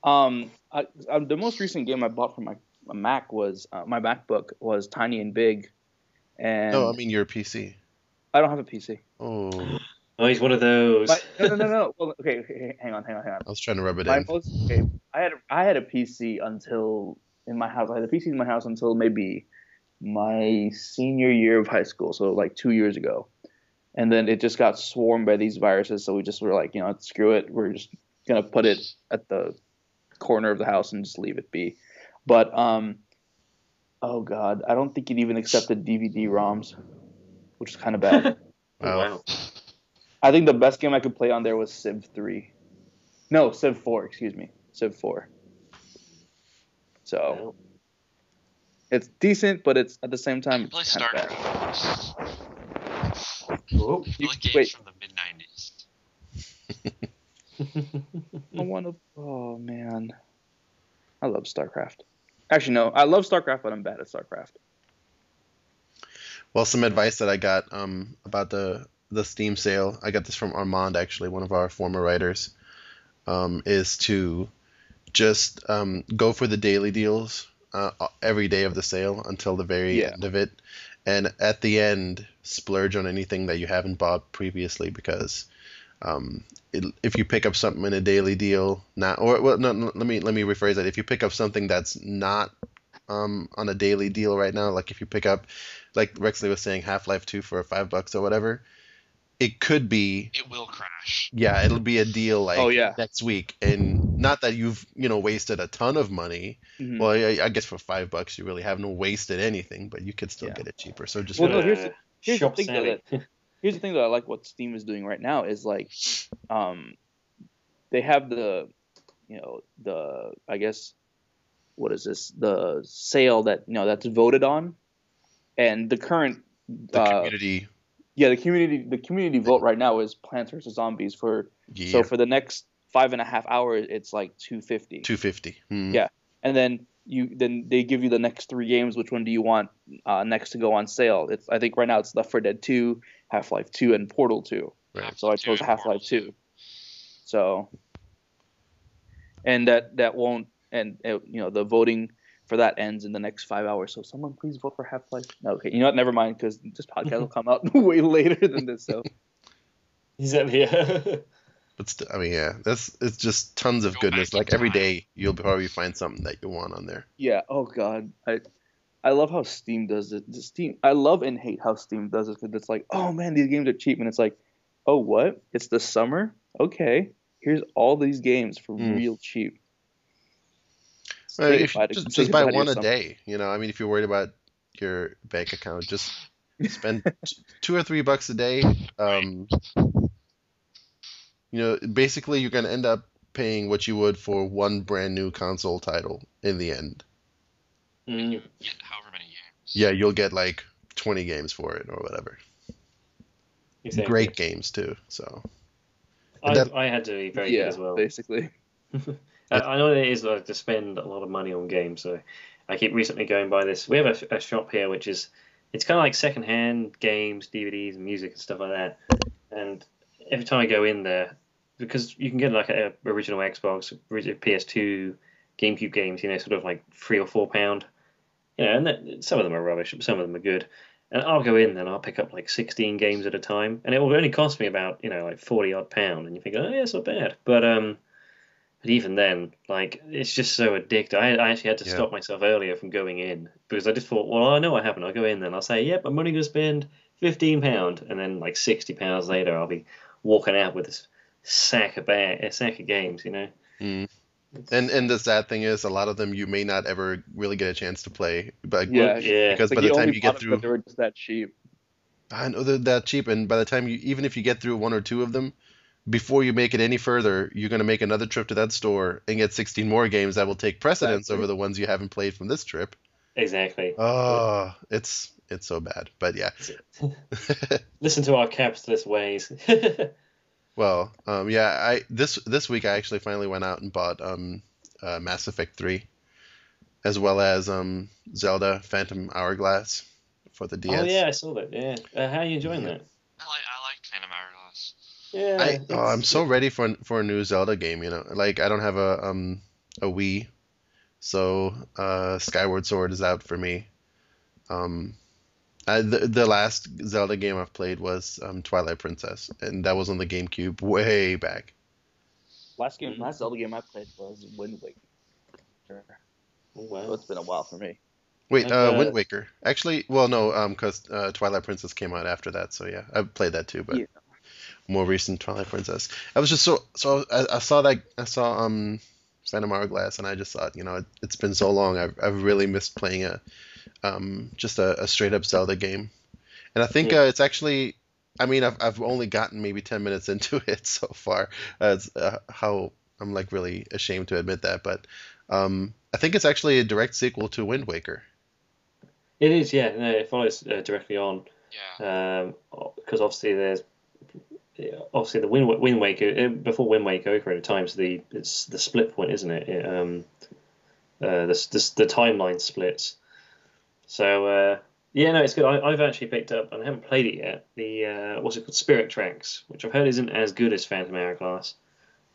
The most recent game I bought for my Mac was my MacBook was Tiny and Big, and No, I mean your PC. I don't have a PC. Oh, he's one of those. No. Well, okay, hang on. I was trying to rub it in. I had a PC until in my house. I had a PC in my house until maybe my senior year of high school, so like 2 years ago. And then it just got swarmed by these viruses, so we just were like, screw it. We're just gonna put it at the corner of the house and just leave it be. But oh god, I don't think it even accepted DVD ROMs, which is kind of bad. Wow. I think the best game I could play on there was Civ 3. No, Civ 4, excuse me. Civ 4. So it's decent, but it's at the same time it's kind of bad. Oh, games from the mid-90s. Oh man, I love StarCraft. Actually, no, I love StarCraft, but I'm bad at StarCraft. Well, some advice that I got about the Steam sale, I got this from Armand, actually, one of our former writers, is to just go for the daily deals every day of the sale until the very end of it. And at the end, splurge on anything that you haven't bought previously, because if you pick up something in a daily deal now, let me rephrase that. If you pick up something that's not on a daily deal right now, like if you pick up, like Rexley was saying, Half-Life 2 for $5 or whatever, it will crash. Yeah, it'll be a deal next week, and not that you've wasted a ton of money. Mm-hmm. Well, I guess for $5 you really haven't wasted anything, but you could still get it cheaper. So just here's the thing here's the thing that I like what Steam is doing right now is like they have the I guess what is this, the sale that that's voted on, and the current community. Yeah, the community vote right now is Plants vs Zombies so for the next 5.5 hours it's like $250. Mm-hmm. Yeah, and then they give you the next 3 games. Which one do you want next to go on sale? I think right now it's Left 4 Dead 2, Half-Life 2, and Portal 2. Right. So I chose Half-Life 2. So, and that won't, and the voting for that ends in the next 5 hours. So someone please vote for Half-Life. No, okay, you know what? Never mind, because this podcast will come out way later than this. So exactly. But it's just tons of goodness. Like every day, you'll probably find something that you want on there. Yeah. Oh God, I love how Steam does it. I love and hate how Steam does it, because it's like, oh man, these games are cheap, and it's like, oh what? It's the summer? Okay. here's all these games for real cheap. If just buy one a day, I mean, if you're worried about your bank account, just spend $2 or $3 a day. Basically you're gonna end up paying what you would for one brand new console title in the end. You get however many games. Yeah, you'll get like 20 games for it or whatever. Exactly. Great games too. So I had to be very good as well. Basically. I know it is like to spend a lot of money on games, so I keep recently going by this. We have a shop here which is it's kind of like secondhand games, DVDs, and music and stuff like that. And every time I go in there, because you can get like a original Xbox, PS2, GameCube games, sort of like £3 or £4, and some of them are rubbish, but some of them are good. And I'll go in and I'll pick up like 16 games at a time, and it will only cost me about like £40 odd, and you think, oh yeah, it's not bad. But even then, like, it's just so addictive. I actually had to stop myself earlier from going in because I just thought, well, I know what happened. I'll go in and I'll say, yep, I'm only going to spend £15, and then like £60 later, I'll be walking out with this sack of games, Mm. And the sad thing is, a lot of them you may not ever really get a chance to play, but because by the time you get through, they were just that cheap. I know they're that cheap, and by the time even if you get through one or two of them, before you make it any further, you're going to make another trip to that store and get 16 more games that will take precedence over the ones you haven't played from this trip. Exactly. Oh, it's so bad, but yeah. Listen to our capitalist ways. Well, this week I actually finally went out and bought Mass Effect 3, as well as Zelda Phantom Hourglass for the DS. Oh yeah, I saw that. Yeah, how are you enjoying that? I like Phantom Hourglass. Yeah, I'm so ready for a new Zelda game. Like I don't have a Wii, so Skyward Sword is out for me. The last Zelda game I've played was Twilight Princess, and that was on the GameCube way back. Last Zelda game I played was Wind Waker. Oh, wow. So it's been a while for me. Wait, Wind Waker. Actually, well, no, because Twilight Princess came out after that, so yeah, I've played that too, but more recent Twilight Princess. I was just I saw Phantom Hourglass, and I just thought, it's been so long. I've really missed playing just a straight up Zelda game, and I think it's actually. I mean, I've only gotten maybe 10 minutes into it so far. How I'm like really ashamed to admit that, but I think it's actually a direct sequel to Wind Waker. It is, yeah. No, it follows directly on. Yeah. Because obviously the Wind Waker before Wind Waker Ocarina of Time, it's the split point, isn't it? The timeline splits. So it's good. I've actually picked up, and I haven't played it yet. The what's it called, Spirit Tracks, which I've heard isn't as good as Phantom Hourglass.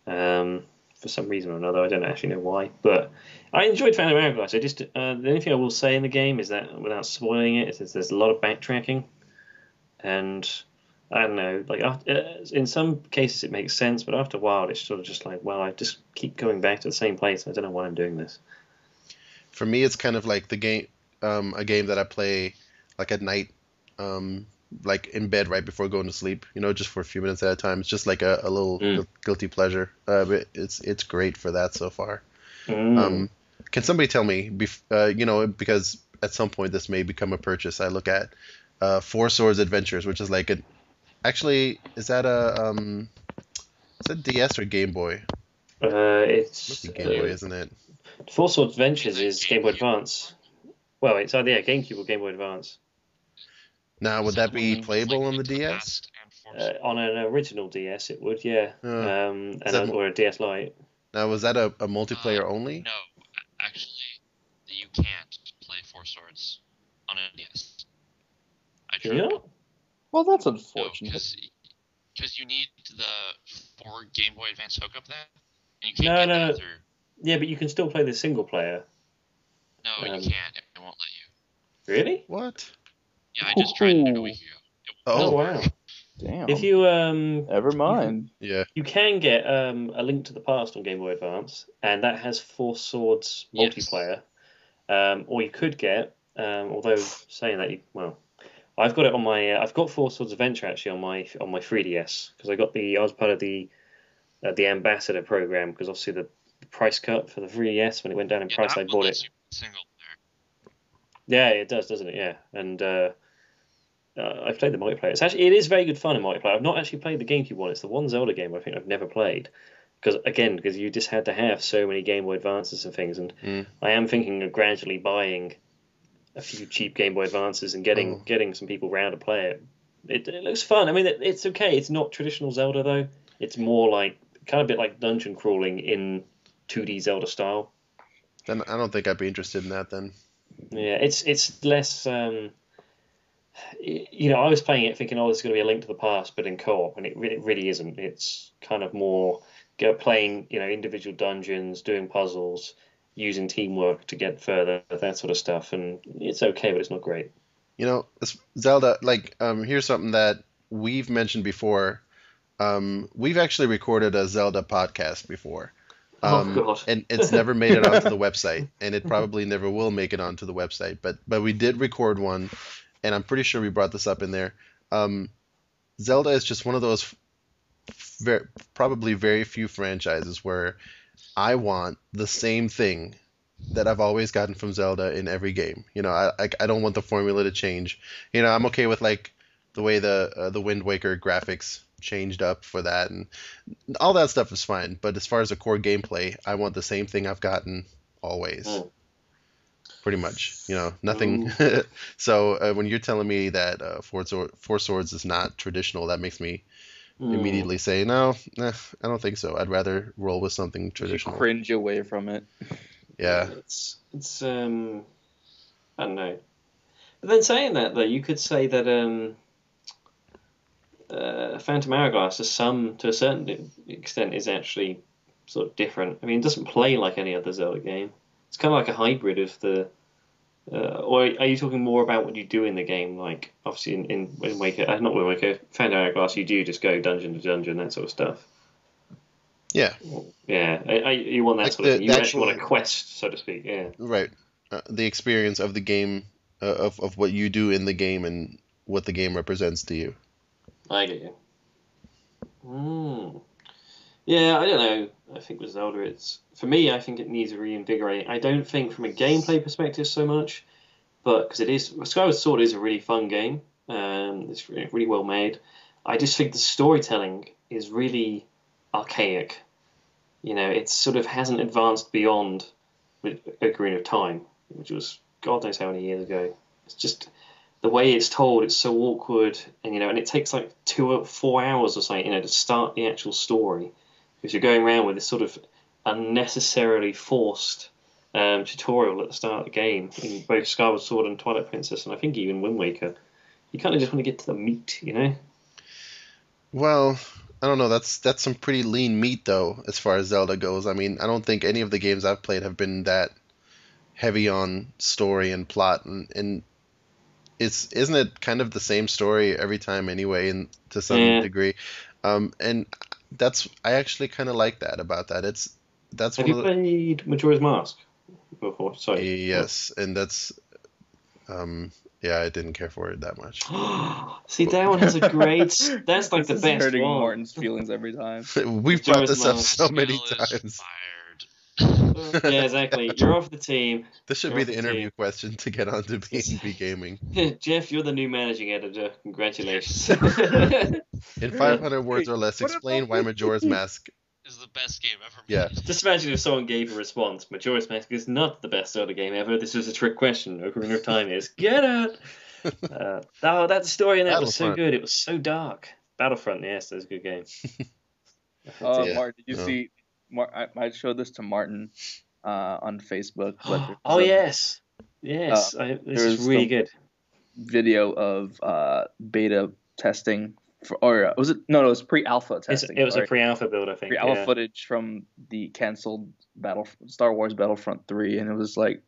For some reason or another, I don't actually know why, but I enjoyed Phantom Hourglass. The only thing I will say in the game is that, without spoiling it, is there's a lot of backtracking, and I don't know, like in some cases it makes sense, but after a while it's sort of just like, well, I just keep going back to the same place. I don't know why I'm doing this. For me, it's kind of like a game that I play like at night, like in bed right before going to sleep, just for a few minutes at a time. It's just like a little guilty pleasure. But it's great for that so far. Can somebody tell me, because at some point this may become a purchase, I look at Four Swords Adventures, which is like actually, is that DS or Game Boy? It's Game Boy, isn't it? Four Swords Adventures is Game Boy Advance. Well, it's either GameCube or Game Boy Advance. Now, would that be playable on the DS? On an original DS, it would, yeah. Or a DS Lite. Now, was that a multiplayer only? No, actually, you can't play Four Swords on a DS. I tried. Yeah? Well, that's unfortunate. Because you need the 4 Game Boy Advance hookup there, and you can't get that through. Yeah, but you can still play the single player. No, you can't. It won't let you. Really? What? Yeah, I just tried it a week ago. Oh wow. Damn. If you never mind. You can get a Link to the Past on Game Boy Advance, and that has Four Swords multiplayer. Or you could get, although saying that, I've got it on my I've got Four Swords Adventure actually on my 3DS, because I was part of the the ambassador program, because obviously the price cut for the 3DS when it went down in price, I bought it. Single player. Yeah, it does, doesn't it? Yeah, and I've played the multiplayer. It is very good fun in multiplayer. I've not actually played the GameCube one. It's the one Zelda game I think I've never played. Because you just had to have so many Game Boy Advances and things, and I am thinking of gradually buying a few cheap Game Boy Advances and getting some people round to play it. It looks fun. I mean, it's okay. It's not traditional Zelda though. It's more like kind of a bit like dungeon crawling in 2D Zelda style. Then I don't think I'd be interested in that then. Yeah, it's less. I was playing it thinking, oh, this is going to be a Link to the Past, but in co-op, and it really isn't. It's kind of more playing, individual dungeons, doing puzzles, using teamwork to get further, that sort of stuff, and it's okay, but it's not great. Zelda, here's something that we've mentioned before. We've actually recorded a Zelda podcast before. Oh God! And it's never made it onto the website, and it probably never will make it onto the website. But we did record one, and I'm pretty sure we brought this up in there. Zelda is just one of those probably very few franchises where I want the same thing that I've always gotten from Zelda in every game. I don't want the formula to change. I'm okay with the way the Wind Waker graphics changed up for that, and all that stuff is fine. But as far as the core gameplay, I want the same thing I've gotten always. Pretty much, nothing. So when you're telling me that Four Swords is not traditional, that makes me immediately say, no, I don't think so. I'd rather roll with something traditional. You cringe away from it. Yeah. It's I don't know. But then saying that, though, you could say that Phantom Hourglass, to a certain extent, is actually sort of different. I mean, it doesn't play like any other Zelda game. It's kind of like a hybrid of the... or are you talking more about what you do in the game? Like, obviously, in Wind Waker... not Wind Waker, Phantom Hourglass, you do just go dungeon to dungeon, that sort of stuff. Yeah. Yeah, you want that sort of thing. You actually want a quest, so to speak, yeah. Right. The experience of the game, of what you do in the game and what the game represents to you. I get you. Yeah, I don't know. I think with Zelda, for me, I think it needs a reinvigorate. I don't think from a gameplay perspective so much, but because Skyward Sword is a really fun game. It's really well made. I just think the storytelling is really archaic. It sort of hasn't advanced beyond Ocarina of Time, which was God knows how many years ago. It's just the way it's told, it's so awkward, and and it takes like 2 or 4 hours or something, to start the actual story, because you're going around with this sort of unnecessarily forced tutorial at the start of the game in both Skyward Sword and Twilight Princess, and I think even Wind Waker. You kind of just want to get to the meat, Well, I don't know. That's some pretty lean meat though, as far as Zelda goes. I mean, I don't think any of the games I've played have been that heavy on story and plot, and isn't it kind of the same story every time anyway, and to some degree, and I actually kind of like that about that. Have you played Majora's Mask before? Sorry. Yes, and that's yeah, I didn't care for it that much. See, that one has a great. That's like the best hurting one. Martin's feelings every time. We've brought this up so many times. Yeah, exactly. You're off the team. This should be the interview question to get onto B&B Gaming. Jeff, you're the new managing editor. Congratulations. In 500 words or less, explain why Majora's Mask is the best game ever made. Yeah. Just imagine if someone gave a response. Majora's Mask is not the best Zelda game ever. This is a trick question. Ocarina of Time is. Get it! That story in that was so good. It was so dark. Battlefront, yes, that's a good game. Martin, did you see... I showed this to Martin on Facebook. But yes. This is really good. Video of beta testing or was it? No, it was pre-alpha testing. It was a pre-alpha build, I think. Pre-alpha footage from the canceled Star Wars Battlefront 3, and it was like,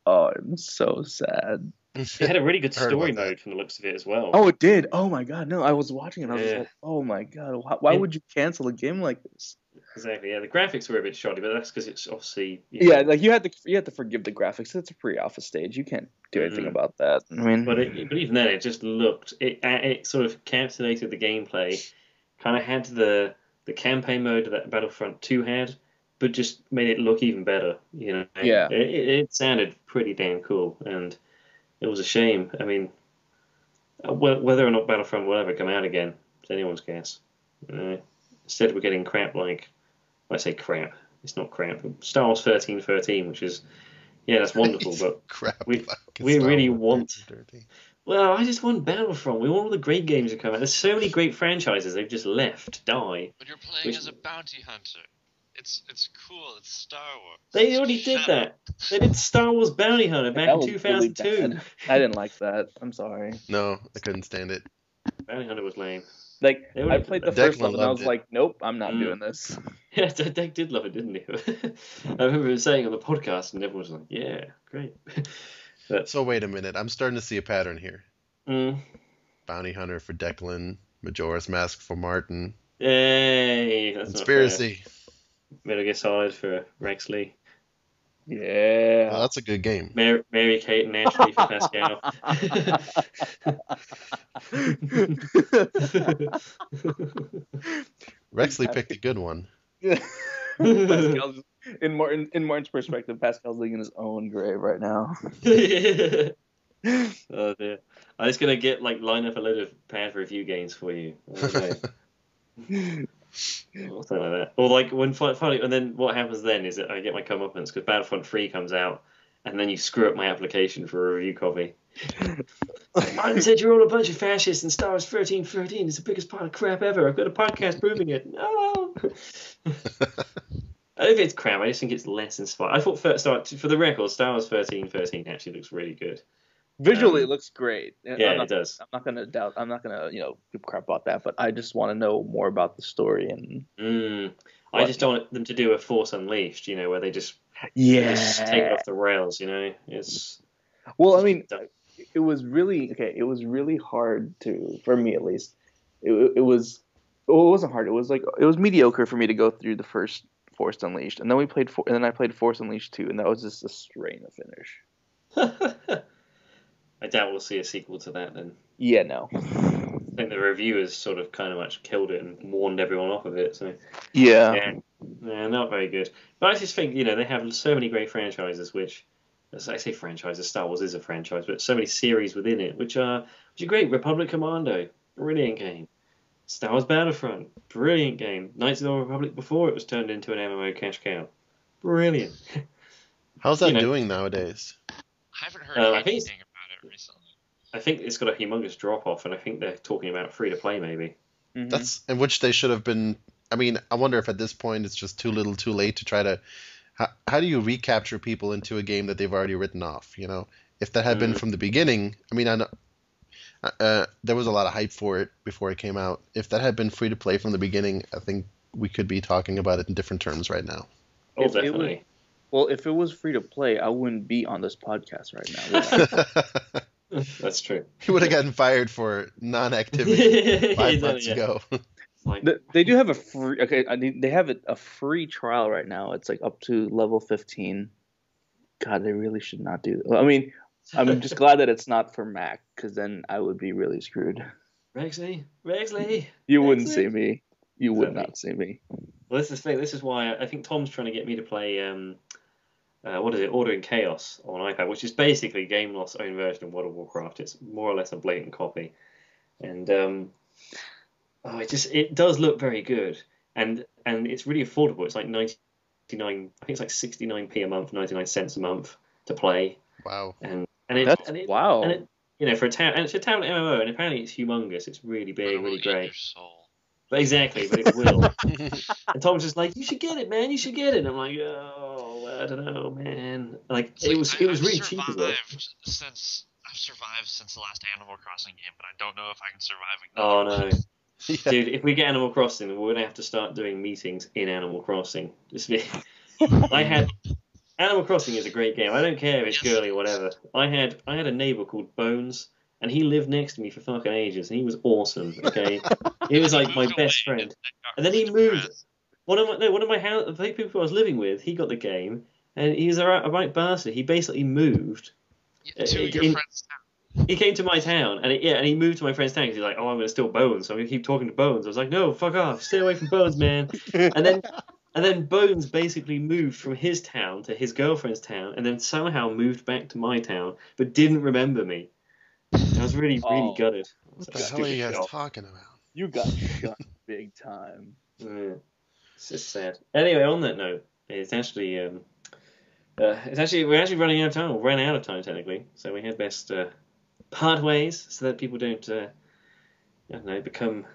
I'm so sad. It had a really good story mode from the looks of it as well. Oh, it did. Oh my god, no! I was watching it. I was like, oh my god, why would you cancel a game like this? Exactly. Yeah, the graphics were a bit shoddy, but that's because it's obviously. Like you had to forgive the graphics. It's a pre-alpha stage. You can't do anything about that. I mean, but even then, it just looked. It sort of encapsulated the gameplay. Kind of had the the campaign mode that Battlefront 2 had, but just made it look even better. You know, Yeah. it sounded pretty damn cool, and it was a shame. I mean, whether or not Battlefront will ever come out again, it's anyone's guess. Instead, we're getting crap like, I say crap. It's not crap. Star Wars 1313, which is, yeah, that's wonderful, but crap. we really want. Well, I just want Battlefront. We want all the great games to come out. There's so many great franchises they've just left die. But you're playing as a bounty hunter. It's cool. It's Star Wars. They already did that. They did Star Wars Bounty Hunter back in 2002. Really I didn't like that. I'm sorry. No, I couldn't stand it. Bounty Hunter was lame. Like, I played the first one and I was it. like, nope, I'm not doing this. Yeah, Deck did love it, didn't he? I remember him saying on the podcast, and everyone was like, yeah, great. But, So wait a minute. I'm starting to see a pattern here. mm, Bounty Hunter for Declan, Majora's Mask for Martin. yay! That's Conspiracy. not fair. Metal Gear Solid for Rexley. Yeah. Oh, that's a good game. Mary Kate and Ashley for Pascal. Rexley picked a good one. Pascal's, in Martin's perspective, Pascal's digging his own grave right now. Oh dear! I'm just gonna line up a load of bad review games for you. Or something like that. Or when finally, and then what happens then is that I get my comeuppance because Battlefront 3 comes out, and then you screw up my application for a review copy. Martin said you're all a bunch of fascists, and Star Wars 1313 is the biggest pile of crap ever. I've got a podcast proving it. No. I don't think it's crap. I just think it's less inspired. I thought for the record, Star Wars 1313 actually looks really good. Visually, it looks great. Yeah, it does. I'm not gonna doubt. I'm not gonna, give crap about that. But I just want to know more about the story and. I just don't want them to do a Force Unleashed, where they just take it off the rails. It's. Well, I mean, it was really okay. It was really hard for me at least. It was. Well, it wasn't hard. It was mediocre for me to go through the first Force Unleashed, and then I played Force Unleashed 2, and that was just a strain to finish. I doubt we'll see a sequel to that then. Yeah, no. I think the reviewers sort of kind of much killed it and warned everyone off of it. So yeah, not very good. But I just think they have so many great franchises, which, as I say, franchises. Star Wars is a franchise, but so many series within it, which are great. Republic Commando, brilliant game. Star Wars Battlefront, brilliant game. Knights of the Old Republic before it was turned into an MMO cash cow, brilliant. How's that doing nowadays? I haven't heard anything about it recently. I think it's got a humongous drop off, and I think they're talking about free to play maybe. Mm-hmm. That's in which they should have been. I mean, I wonder if at this point it's just too little, too late to try to. How do you recapture people into a game that they've already written off? If that had been from the beginning, I mean, I know there was a lot of hype for it before it came out. If that had been free to play from the beginning, I think we could be talking about it in different terms right now. Oh, definitely. If it was free to play, I wouldn't be on this podcast right now. That's true. He would have gotten fired for non-activity 5 months ago. They do have a free. Okay, they have a free trial right now. It's up to level 15. God, they really should not do that. I mean, I'm just glad that it's not for Mac, because then I would be really screwed. Rexley. You wouldn't see me. You would not see me. Well, this is the thing. This is why I think Tom's trying to get me to play. What is it? Order in Chaos on iPad, which is basically GameLost's own version of World of Warcraft. It's more or less a blatant copy, and it does look very good, and it's really affordable. It's like 99. I think it's like 69p a month, 99 cents a month to play. Wow. Wow. And it's a tablet MMO, and apparently it's humongous. It's really big, really great. But exactly, but it will. And Tom's just like, you should get it, man. You should get it. And I'm like, oh, I don't know, man. It was really cheap as well. I've survived since the last Animal Crossing game, but I don't know if I can survive again. Oh no. Yeah. Dude, if we get Animal Crossing, we're gonna have to start doing meetings in Animal Crossing. Animal Crossing is a great game. I don't care if it's girly or whatever. I had a neighbor called Bones, and he lived next to me for fucking ages, and he was awesome. Okay, he was like my best friend. And then he moved. One of the people I was living with, he got the game, and he was a right bastard. He basically moved to your friend's town. he came to my town, and he moved to my friend's town because he's like, oh, I'm gonna steal Bones, so I'm gonna keep talking to Bones. I was like, no, fuck off, stay away from Bones, man. And then Bones basically moved from his town to his girlfriend's town, and then somehow moved back to my town, but didn't remember me. I was really gutted. What the hell are you guys talking about? You got shot big time. Yeah. It's just sad. Anyway, on that note, it's actually we're actually running out of time. Or ran out of time technically, so we had best part ways so that people don't become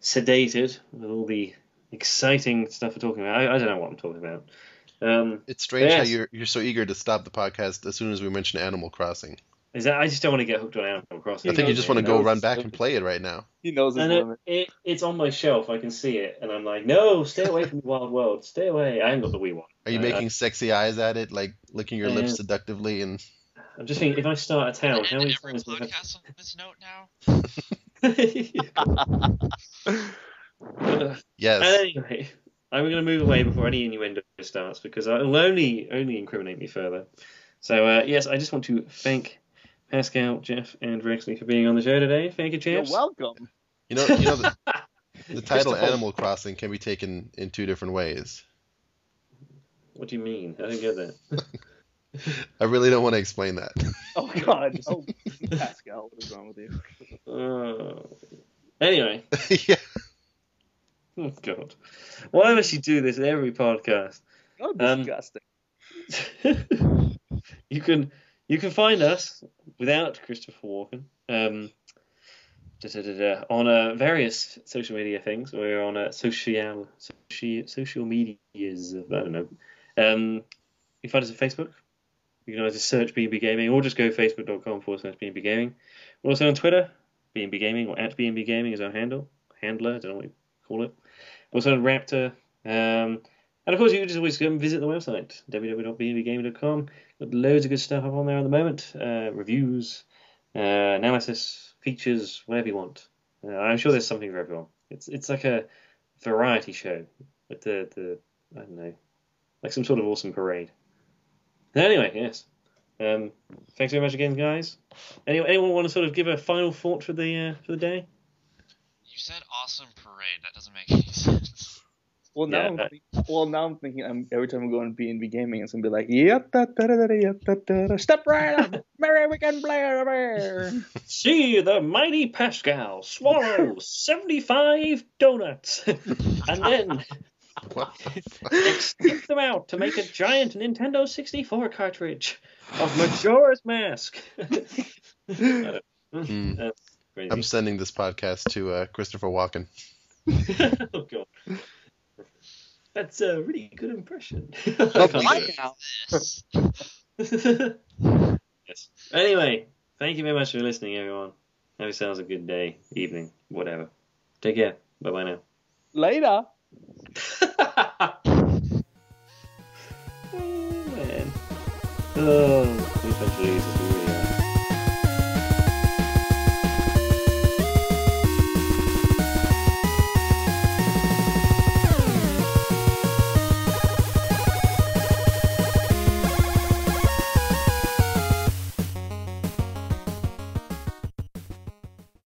sedated with all the exciting stuff we're talking about. I don't know what I'm talking about. It's strange how you're so eager to stop the podcast as soon as we mention Animal Crossing. Is that I just don't want to get hooked on Animal Crossing. I think you just want to go run back and play it right now. He knows his limit. It's on my shelf. I can see it, and I'm like, no, stay away from the Wild World. Stay away. I haven't got the Wii one. Are you making sexy eyes at it, like licking your lips seductively? And I'm just thinking, if I start a town, how many times podcast on this note now? Yes. Anyway, I'm going to move away before any innuendo starts because it'll only incriminate me further. So yes, I just want to thank Pascal, Jeff, and Rexley for being on the show today. Thank you, champs. You're welcome. You know the title Animal Crossing can be taken in two different ways. What do you mean? I don't get that. I really don't want to explain that. Oh God. Oh, Pascal, what is wrong with you? Anyway. Yeah. Oh God. Why must you do this in every podcast? Oh, disgusting. You can find us without Christopher Walken on various social media things. We're on social medias. I don't know. You can find us on Facebook. You can either search B&B Gaming or just go facebook.com/B&B Gaming. We're also on Twitter, B&B Gaming, or @B&B Gaming is our handler. I don't know what you call it. We're also on Raptor. And of course, you can just always go and visit the website, www.bnbgaming.com. Got loads of good stuff up on there at the moment. Reviews, analysis, features, whatever you want. I'm sure there's something for everyone. It's like a variety show with the I don't know, like some sort of awesome parade. Anyway, yes. Thanks very much again, guys. Anyone want to sort of give a final thought for the day? You said awesome parade. That doesn't make any sense. Well, now I'm thinking every time we go on B&B Gaming, it's gonna be like, step right up, merry weekend player. See the mighty Pascal swallow 75 donuts, and then skip them out to make a giant Nintendo 64 cartridge of Majora's Mask. I'm sending this podcast to Christopher Walken. Oh God. That's a really good impression. Yes. Yes. Anyway, thank you very much for listening, everyone. Have yourselves a good day, evening, whatever. Take care. Bye-bye now. Later. Oh, man. Oh, we eventually